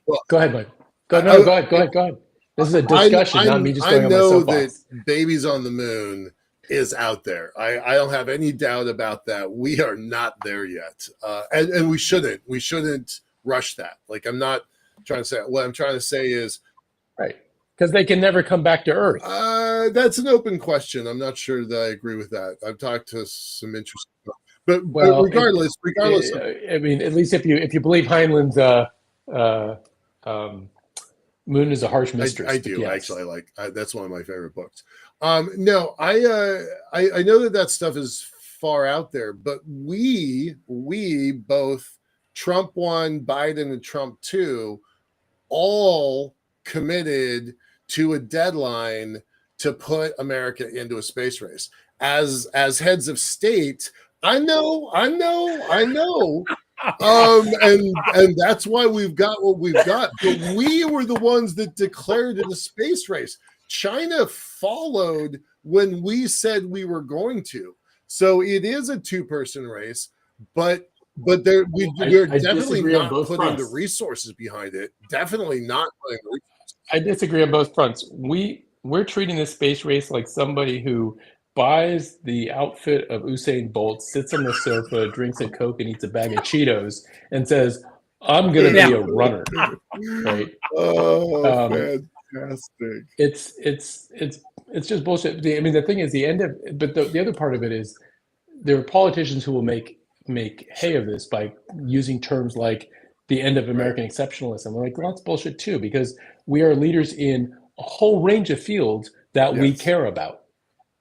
S2: Well,
S3: go ahead, Mike. Go ahead. This is a discussion, not me just going on my soapbox.
S2: I know that babies on the moon is out there. I don't have any doubt about that. We are not there yet, and we shouldn't. We shouldn't rush that. Like, I'm not trying to say. What I'm trying to say is,
S3: because they can never come back to Earth.
S2: That's an open question. I'm not sure that I agree with that. I've talked to some interesting, but regardless.
S3: I mean, at least if you believe Heinlein's Moon is a Harsh Mistress.
S2: I do actually. That's one of my favorite books. No, I know that stuff is far out there, but we both, Trump 1, Biden, and Trump 2, all committed to a deadline to put America into a space race. As heads of state, I know. And that's why we've got what we've got. But we were the ones that declared it a space race. China followed when we said we were going to. So it is a two-person race, but we're definitely not putting the resources behind it. Definitely not putting the resources.
S3: I disagree on both fronts. We're treating this space race like somebody who buys the outfit of Usain Bolt, sits on the sofa, drinks a Coke, and eats a bag of Cheetos, and says, "I'm going to be a runner." Right?
S2: Oh, fantastic!
S3: It's just bullshit. I mean, the thing is, the other part of it is there are politicians who will make make hay of this by using terms like the end of American exceptionalism. I'm like, well, that's bullshit too, because we are leaders in a whole range of fields that we
S2: Yes.
S3: care about.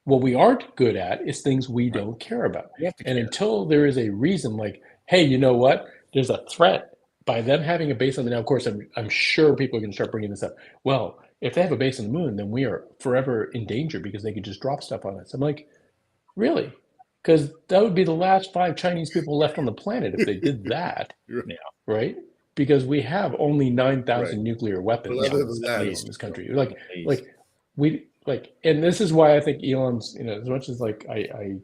S3: What we aren't good at is things we don't care about.
S1: You have to
S3: And
S1: care.
S3: until there is a reason like, hey, you know what? There's a threat by them having a base on the, now, of course, I'm sure people are going to start bringing this up. Well, if they have a base on the moon, then we are forever in danger because they could just drop stuff on us. I'm like, really? Because that would be the last 5 Chinese people left on the planet if they did that,
S1: Yeah.
S3: right? Because we have only 9,000
S2: Right.
S3: nuclear weapons
S2: But other
S3: in
S2: than that,
S3: this country. Like
S1: Please.
S3: we like, and this is why I think Elon's, you know, as much as like I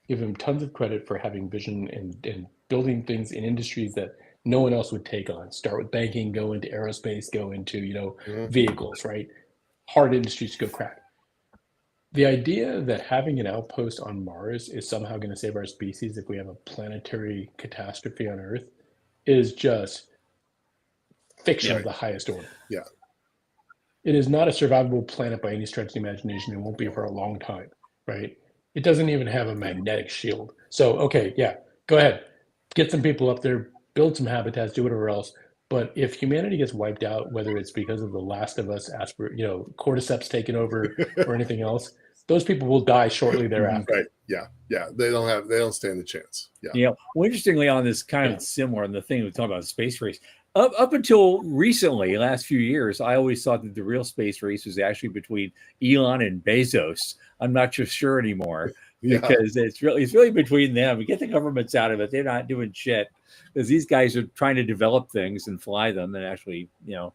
S3: give him tons of credit for having vision and building things in industries that no one else would take on. Start with banking, go into aerospace, go into, you know,
S2: Mhm.
S3: vehicles, right? Hard industries to go crack. The idea that having an outpost on Mars is somehow going to save our species if we have a planetary catastrophe on Earth is just fiction of
S2: Right.
S3: the highest order.
S2: Yeah.
S3: It is not a survivable planet by any stretch of the imagination. It won't be for a long time, right? It doesn't even have a magnetic shield. So, okay, yeah, go ahead. Get some people up there, build some habitats, do whatever else. But if humanity gets wiped out, whether it's because of the Last of Us, you know, cordyceps taking over or anything else, those people will die shortly thereafter.
S2: Right. Yeah. Yeah. They don't stand a chance. Yeah.
S1: You know, well, interestingly, on this kind of similar on the thing we talk about space race, up until recently, last few years, I always thought that the real space race was actually between Elon and Bezos. I'm not just sure anymore
S2: Yeah.
S1: because it's really between them. We get the governments out of it; they're not doing shit because these guys are trying to develop things and fly them and actually, you know,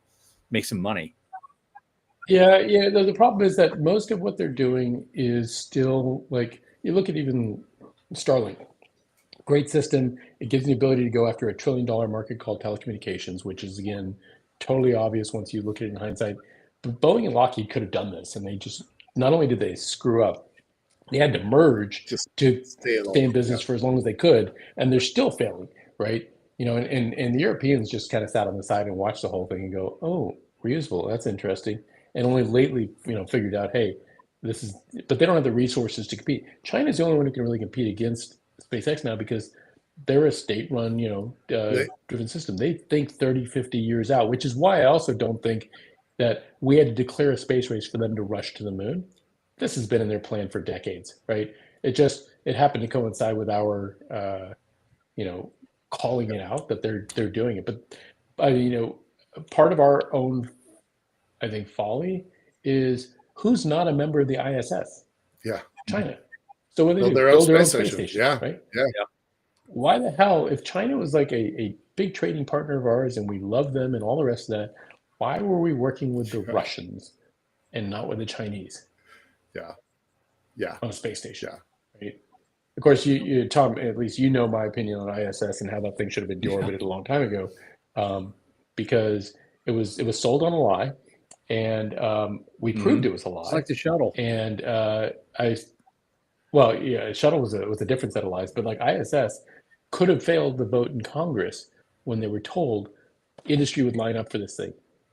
S1: make some money.
S3: Yeah. The problem is that most of what they're doing is still like, you look at even Starlink. Great system. It gives the ability to go after a $1 trillion market called telecommunications, which is, again, totally obvious once you look at it in hindsight. But Boeing and Lockheed could have done this, and they just, not only did they screw up, they had to merge
S2: Just
S3: to
S2: stay
S3: in business for as long as they could, and they're still failing, right? You know, and the Europeans just kind of sat on the side and watched the whole thing and go, oh, reusable, that's interesting. And only lately, you know, figured out, hey, this is, but they don't have the resources to compete. China's the only one who can really compete against SpaceX now because they're a state-run, you know, driven system. They think 30, 50 years out, which is why I also don't think that we had to declare a space race for them to rush to the moon. This has been in their plan for decades, right? It happened to coincide with our, you know, calling it out that they're doing it. But you know, part of our own, I think, folly is who's not a member of the ISS?
S2: Yeah.
S3: China. So what do they
S2: Build
S3: do?
S2: their own
S3: Build their own
S2: space
S3: space
S2: station.
S3: station,
S2: Yeah.
S3: right?
S2: Yeah.
S3: Why the hell, if China was like a big trading partner of ours and we love them and all the rest of that, why were we working with the Russians and not with the Chinese
S2: Yeah. Yeah.
S3: on a space station?
S2: Yeah.
S3: Right? Of course, you Tom, at least you know my opinion on ISS and how that thing should have been deorbited a long time ago, because it was sold on a lie, and we proved it was a lie.
S1: It's like the shuttle.
S3: And shuttle was a different set of lies, but like ISS could have failed the vote in Congress when they were told industry would line up for this thing.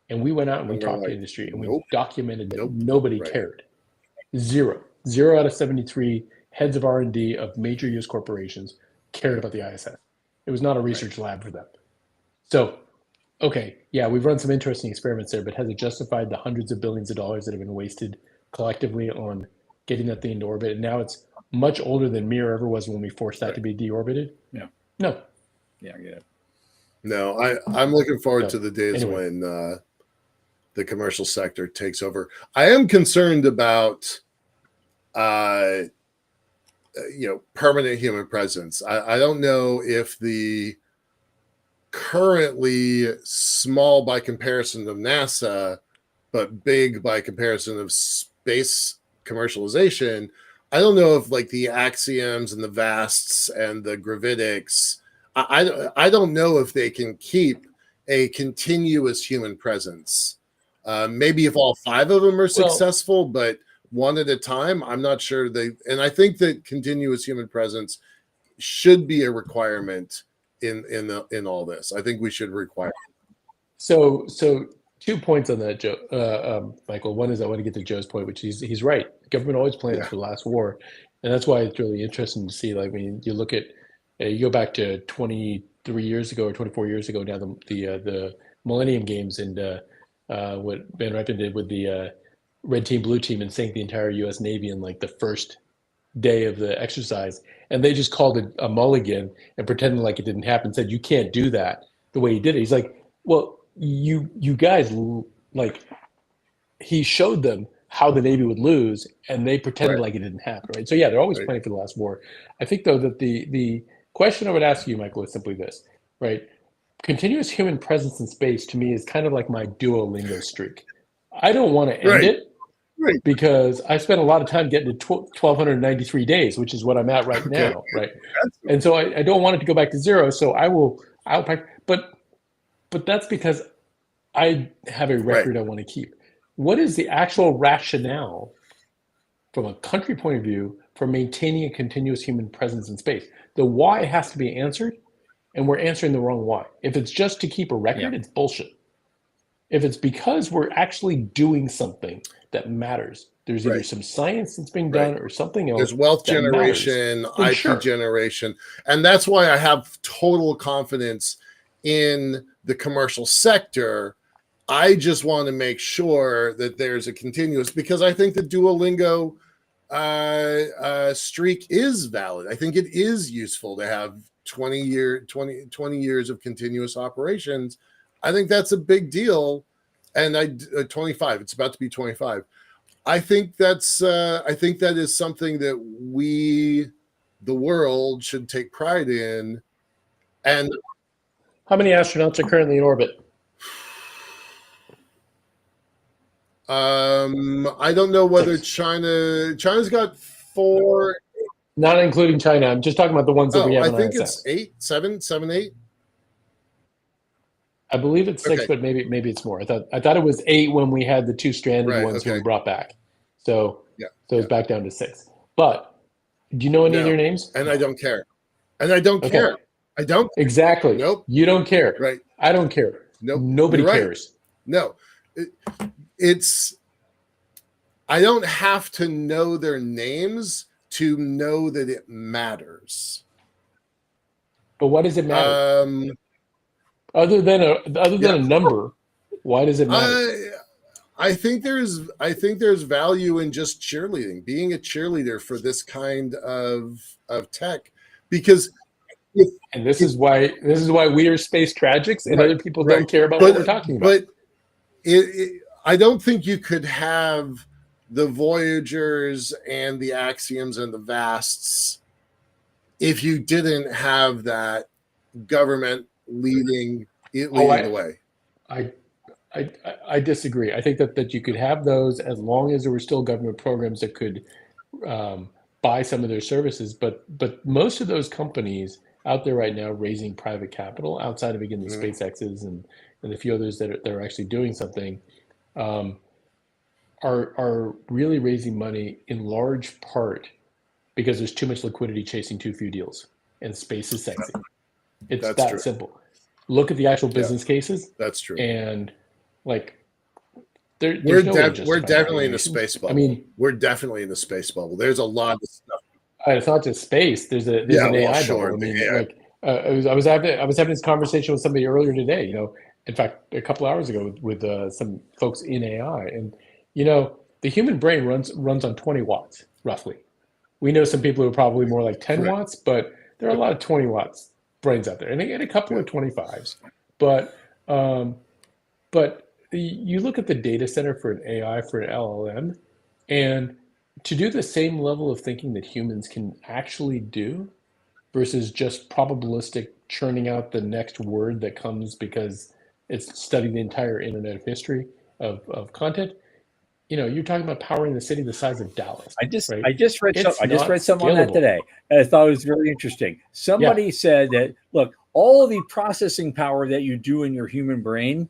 S3: And we went out and we talked to industry and we documented that nobody cared. Zero out of 73 heads of R&D of major US corporations cared about the ISS. It was not a research lab for them. So, okay, yeah, we've run some interesting experiments there, but has it justified the hundreds of billions of dollars that have been wasted collectively on getting that thing into orbit? And now it's much older than Mir ever was when we forced that to be deorbited.
S1: Yeah.
S3: No.
S1: Yeah, I get it.
S2: No, I'm looking forward to the days when the commercial sector takes over. I am concerned about permanent human presence. I don't know if the currently small by comparison of NASA, but big by comparison of space commercialization. I don't know if like the Axioms and the Vasts and the Gravitics, I don't know if they can keep a continuous human presence. Maybe if all 5 of them are successful, but one at a time, I'm not sure and I think that continuous human presence should be a requirement in all this. I think we should require.
S3: So 2 points on that, Joe, Michael. One is I want to get to Joe's point, which he's right. The government always plans for the last war, and that's why it's really interesting to see. Like, I mean, you look at You go back to 23 years ago or 24 years ago now, the Millennium Games, and what Van Rypen did with the red team, blue team, and sank the entire U.S. Navy in like the first day of the exercise, and they just called it a mulligan and pretended like it didn't happen. Said you can't do that the way he did it. He's like, well, you guys, like, he showed them how the Navy would lose, and they pretended
S2: Right.
S3: like it didn't happen, right? So yeah, they're always
S2: Right.
S3: planning for the last war. I think though that the question I would ask you, Michael, is simply this, right? Continuous human presence in space to me is kind of like my Duolingo streak. I don't want to end
S2: Right.
S3: it
S2: Right.
S3: because I spent a lot of time getting to 1,293 days, which is what I'm at right
S2: Okay.
S3: now, right? And so I don't want it to go back to zero. So I'll but that's because I have a record I want to keep. What is the actual rationale from a country point of view for maintaining a continuous human presence in space? The why has to be answered, and we're answering the wrong why. If it's just to keep a record, it's bullshit. If it's because we're actually doing something that matters, there's either some science that's being done or something else.
S2: There's wealth generation, IP generation. And that's why I have total confidence in the commercial sector. I just want to make sure that there's a continuous, because I think the Duolingo streak is valid. I think it is useful to have 20 years of continuous operations. I think that's a big deal. And 25, it's about to be 25. I think that is something that we, the world, should take pride in. And
S3: how many astronauts are currently in orbit?
S2: I don't know whether China's got 4.
S3: Not including China. I'm just talking about the ones that we have on
S2: I think
S3: ISS.
S2: it's 7, 8.
S3: I believe it's 6, but maybe it's more. I thought it was 8 when we had the 2 stranded ones who were brought back. So it's back down to 6. But do you know any of their names?
S2: And I don't care. Care. I don't.
S3: Exactly.
S2: Nope.
S3: You don't care.
S2: Right.
S3: I don't care.
S2: Nope.
S3: Nobody cares.
S2: No. I don't have to know their names to know that it matters.
S3: But what does it matter? Other than a number, why does it matter?
S2: I think there's value in just cheerleading, being a cheerleader for this kind of tech, because
S3: this is why we are space tragics and other people don't care about what we're talking about.
S2: But I don't think you could have the Voyagers and the Axioms and the Vasts if you didn't have that government leading the way.
S3: I disagree. I think that you could have those as long as there were still government programs that could buy some of their services. But most of those companies out there right now raising private capital, outside of, again, the SpaceX's and a few others that are actually doing something, are really raising money in large part because there's too much liquidity chasing too few deals, and space is sexy. It's that simple. Look at the actual business cases.
S2: That's true.
S3: And like,
S2: we're definitely in the space bubble. I mean, we're definitely in the space bubble. There's a lot of stuff.
S3: It's not just space. There's an AI bubble. I mean, like, I was having this conversation with somebody earlier today. You know, in fact, a couple hours ago with some folks in AI, and you know, the human brain runs on 20 watts roughly. We know some people who are probably more like 10 watts, but there are a lot of 20 watts brains out there, and a couple of 25s. But you look at the data center for an AI, for an LLM, and to do the same level of thinking that humans can actually do versus just probabilistic churning out the next word that comes because it's studied the entire internet of history of content. You know, you're talking about powering the city the size of Dallas.
S1: I just read something on that
S3: scalable
S1: today, and I thought it was very interesting. Somebody said that, look, all of the processing power that you do in your human brain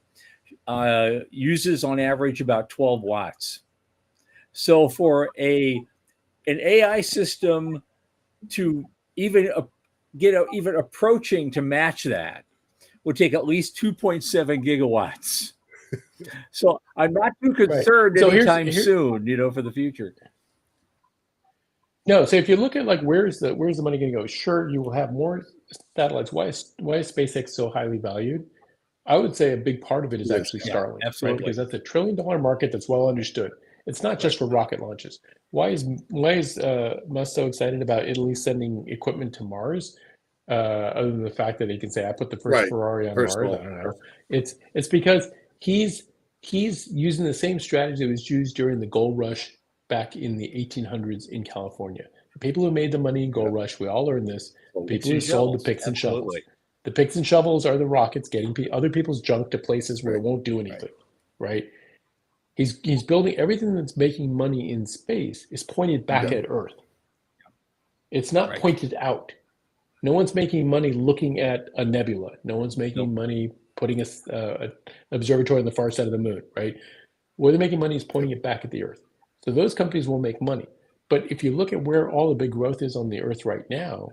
S1: uses on average about 12 watts. So for an AI system to even even approaching to match that would take at least 2.7 gigawatts. So I'm not too concerned anytime soon, you know, for the future.
S3: No, so if you look at like where's the money going to go? Sure, you will have more satellites, why is SpaceX so highly valued? I would say a big part of it is
S2: Yes,
S3: actually
S2: yeah,
S3: Starlink, right?
S1: absolutely.
S3: Because that's a $1 trillion market that's well understood. It's not just for rocket launches. Why is Musk so excited about Italy sending equipment to Mars? Other than the fact that he can say, "I put the first
S2: right.
S3: Ferrari on
S2: Personal.
S3: Mars." I don't know. It's because he's using the same strategy that was used during the gold rush back in the 1800s in California. The people who made the money in gold rush, we all learned this. The people who sold the picks and shovels.
S1: Absolutely.
S3: The picks and shovels are the rockets getting other people's junk to places where it won't do anything, right? He's building everything that's making money in space is pointed back at Earth. It's not
S1: Right.
S3: pointed out. No one's making money looking at a nebula. No one's making money putting an observatory on the far side of the moon, right? Where they're making money is pointing it back at the Earth. So those companies will make money. But if you look at where all the big growth is on the Earth right now,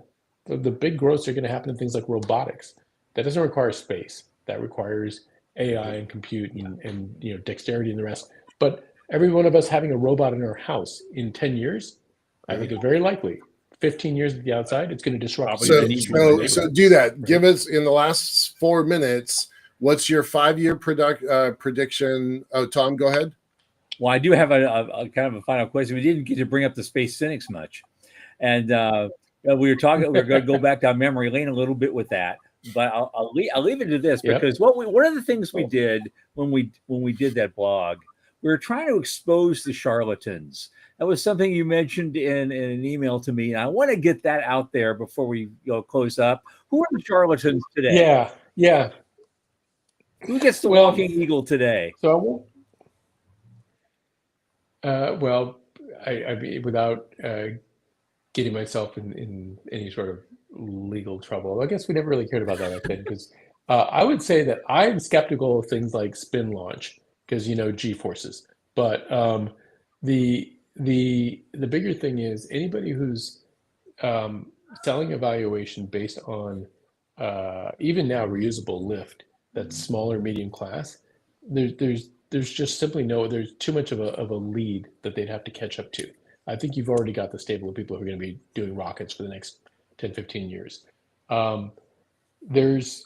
S3: the big growths are going to happen in things like robotics. That doesn't require space. That requires AI and compute and dexterity and the rest. But every one of us having a robot in our house in 10 years, I think it's very likely. 15 years at the outside, it's going to disrupt.
S2: So do that. Give us in the last 4 minutes. What's your 5-year prediction? Oh, Tom, go ahead.
S1: Well, I do have a kind of a final question. We didn't get to bring up the space cynics much, and we were talking. We're going to go back down memory lane a little bit with that, but I'll leave it to this because one of the things we did when we did that blog, we were trying to expose the charlatans. That was something you mentioned in an email to me, and I want to get that out there before we go close up. Who are the charlatans today?
S3: Yeah.
S1: Who gets the walking eagle today?
S3: So I mean, without getting myself in any sort of legal trouble, I guess we never really cared about that back then. Because I would say that I'm skeptical of things like spin launch because G-forces. But the bigger thing is anybody who's selling a valuation based on even now reusable lift that's smaller medium class. There's just simply there's too much of a lead that they'd have to catch up to. I think you've already got the stable of people who are going to be doing rockets for the next 10, 15 years. There's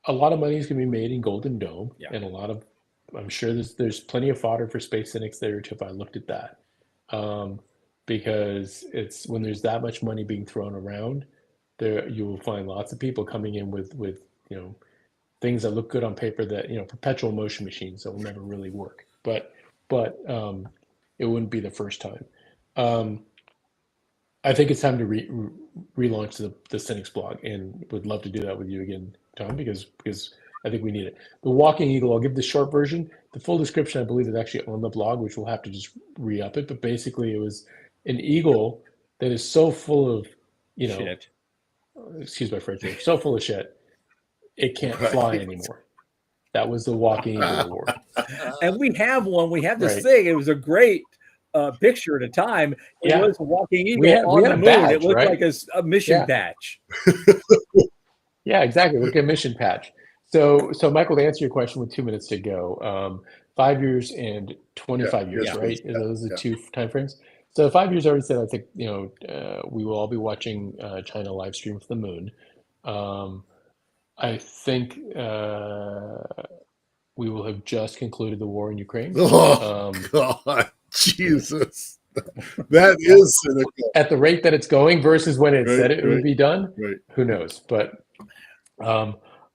S3: a lot of money is going to be made in Golden Dome, and I'm sure there's plenty of fodder for space cynics there too if I looked at that. Because it's when there's that much money being thrown around, there you will find lots of people coming in with things that look good on paper that perpetual motion machines that will never really work. But it wouldn't be the first time. I think it's time to relaunch the Cynics blog, and would love to do that with you again, Tom, because I think we need it. The Walking Eagle, I'll give the short version. The full description, I believe, is actually on the blog, which we'll have to just re-up it. But basically, it was an eagle that is so full of,
S1: shit.
S3: Excuse my French, so full of shit, it can't fly anymore. That was the Walking Eagle Award.
S1: And we have one. We have this thing. It was a great picture at a time. It was a Walking Eagle on the moon.
S3: Badge,
S1: it looked like a mission patch.
S3: Yeah, exactly. Look at mission patch. So Michael, to answer your question with 2 minutes to go, 5 years and 25 years, right? Those are the two timeframes. So 5 years, I already said, I think, we will all be watching China live stream for the moon. I think we will have just concluded the war in Ukraine.
S2: Oh, God, Jesus. That is cynical.
S3: At the rate that it's going versus when it said it would be done, who knows? But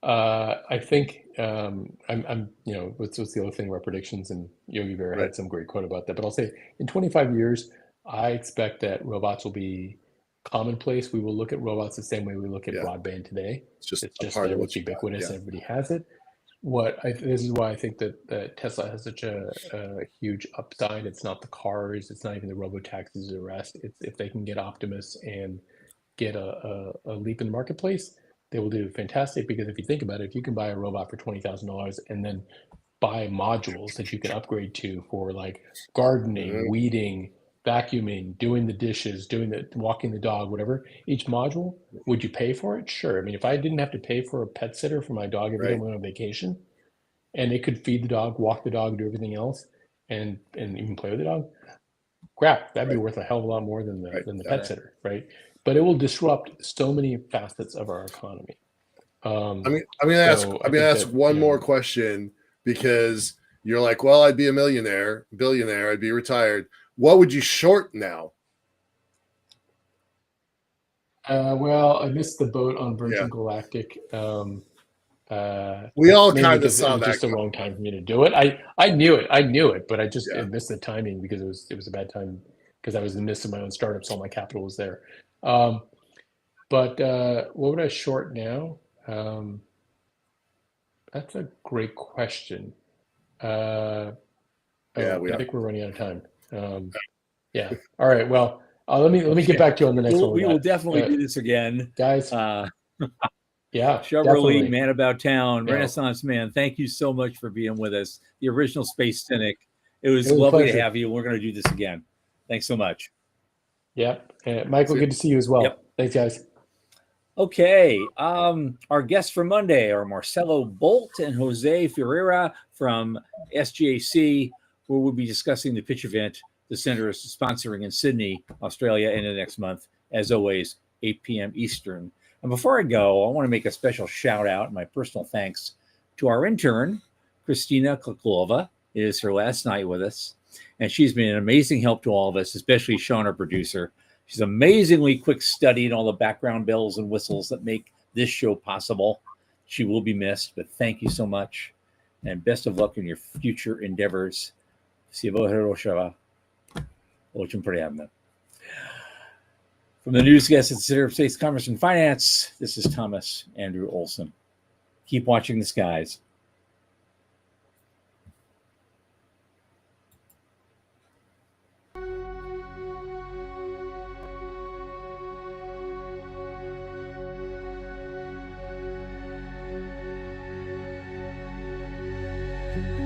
S3: I think I'm what's the other thing about predictions, and Yogi Berra had some great quote about that. But I'll say in 25 years, I expect that robots will be commonplace. We will look at robots the same way we look at broadband today.
S2: It's just
S3: that it's ubiquitous. Everybody has it. This is why I think that Tesla has such a huge upside. It's not the cars. It's not even the robo-taxis or the rest. It's if they can get Optimus and get a leap in the marketplace, they will do fantastic. Because if you think about it, if you can buy a robot for $20,000 and then buy modules that you can upgrade to for like gardening, weeding, vacuuming, doing the dishes, walking the dog, whatever, each module, would you pay for it? Sure. I mean, if I didn't have to pay for a pet sitter for my dog every time we went on vacation, and it could feed the dog, walk the dog, do everything else, and even play with the dog, crap, that'd be worth a hell of a lot more than the pet sitter, right? but it will disrupt so many facets of our economy.
S2: I'm gonna ask one more question, because you're like, well, I'd be a billionaire, I'd be retired. What would you short now?
S3: Well, I missed the boat on Virgin Galactic.
S2: We all
S3: mainly
S2: kind of
S3: because
S2: saw
S3: it was
S2: that
S3: just the
S2: coming.
S3: wrong time for me to do it. I knew it, but I just missed the timing because it was a bad time because I was in the midst of my own startup, so all my capital was there. But what would I short now? That's a great question. I think we're running out of time. Yeah. All right. Well, let me get back to you on the next one.
S1: We will definitely do this again,
S3: guys. Yeah,
S1: Shubber Lee,
S3: definitely.
S1: Man About Town,
S3: Yeah.
S1: Renaissance Man. Thank you so much for being with us. The original Space Cynic. It was lovely to have you. We're going to do this again. Thanks so much.
S3: Yeah. Michael, good to see you as well.
S1: Yep.
S3: Thanks, guys.
S1: Okay. Our guests for Monday are Marcelo Bolt and Jose Ferreira from SGAC, where we'll be discussing the pitch event the center is sponsoring in Sydney, Australia, in the next month. As always, 8 p.m. Eastern. And before I go, I want to make a special shout out and my personal thanks to our intern, Christina Kloklova. It is her last night with us, and she's been an amazing help to all of us, especially Sean, our producer. She's amazingly quick studying all the background bells and whistles that make this show possible. She will be missed, but thank you so much, and best of luck in your future endeavors. Всего хорошего. Очень приятно. From the newscast at the Center of Space Commerce and Finance, this is Thomas Andrew Olson. Keep watching the skies.
S4: Thank you.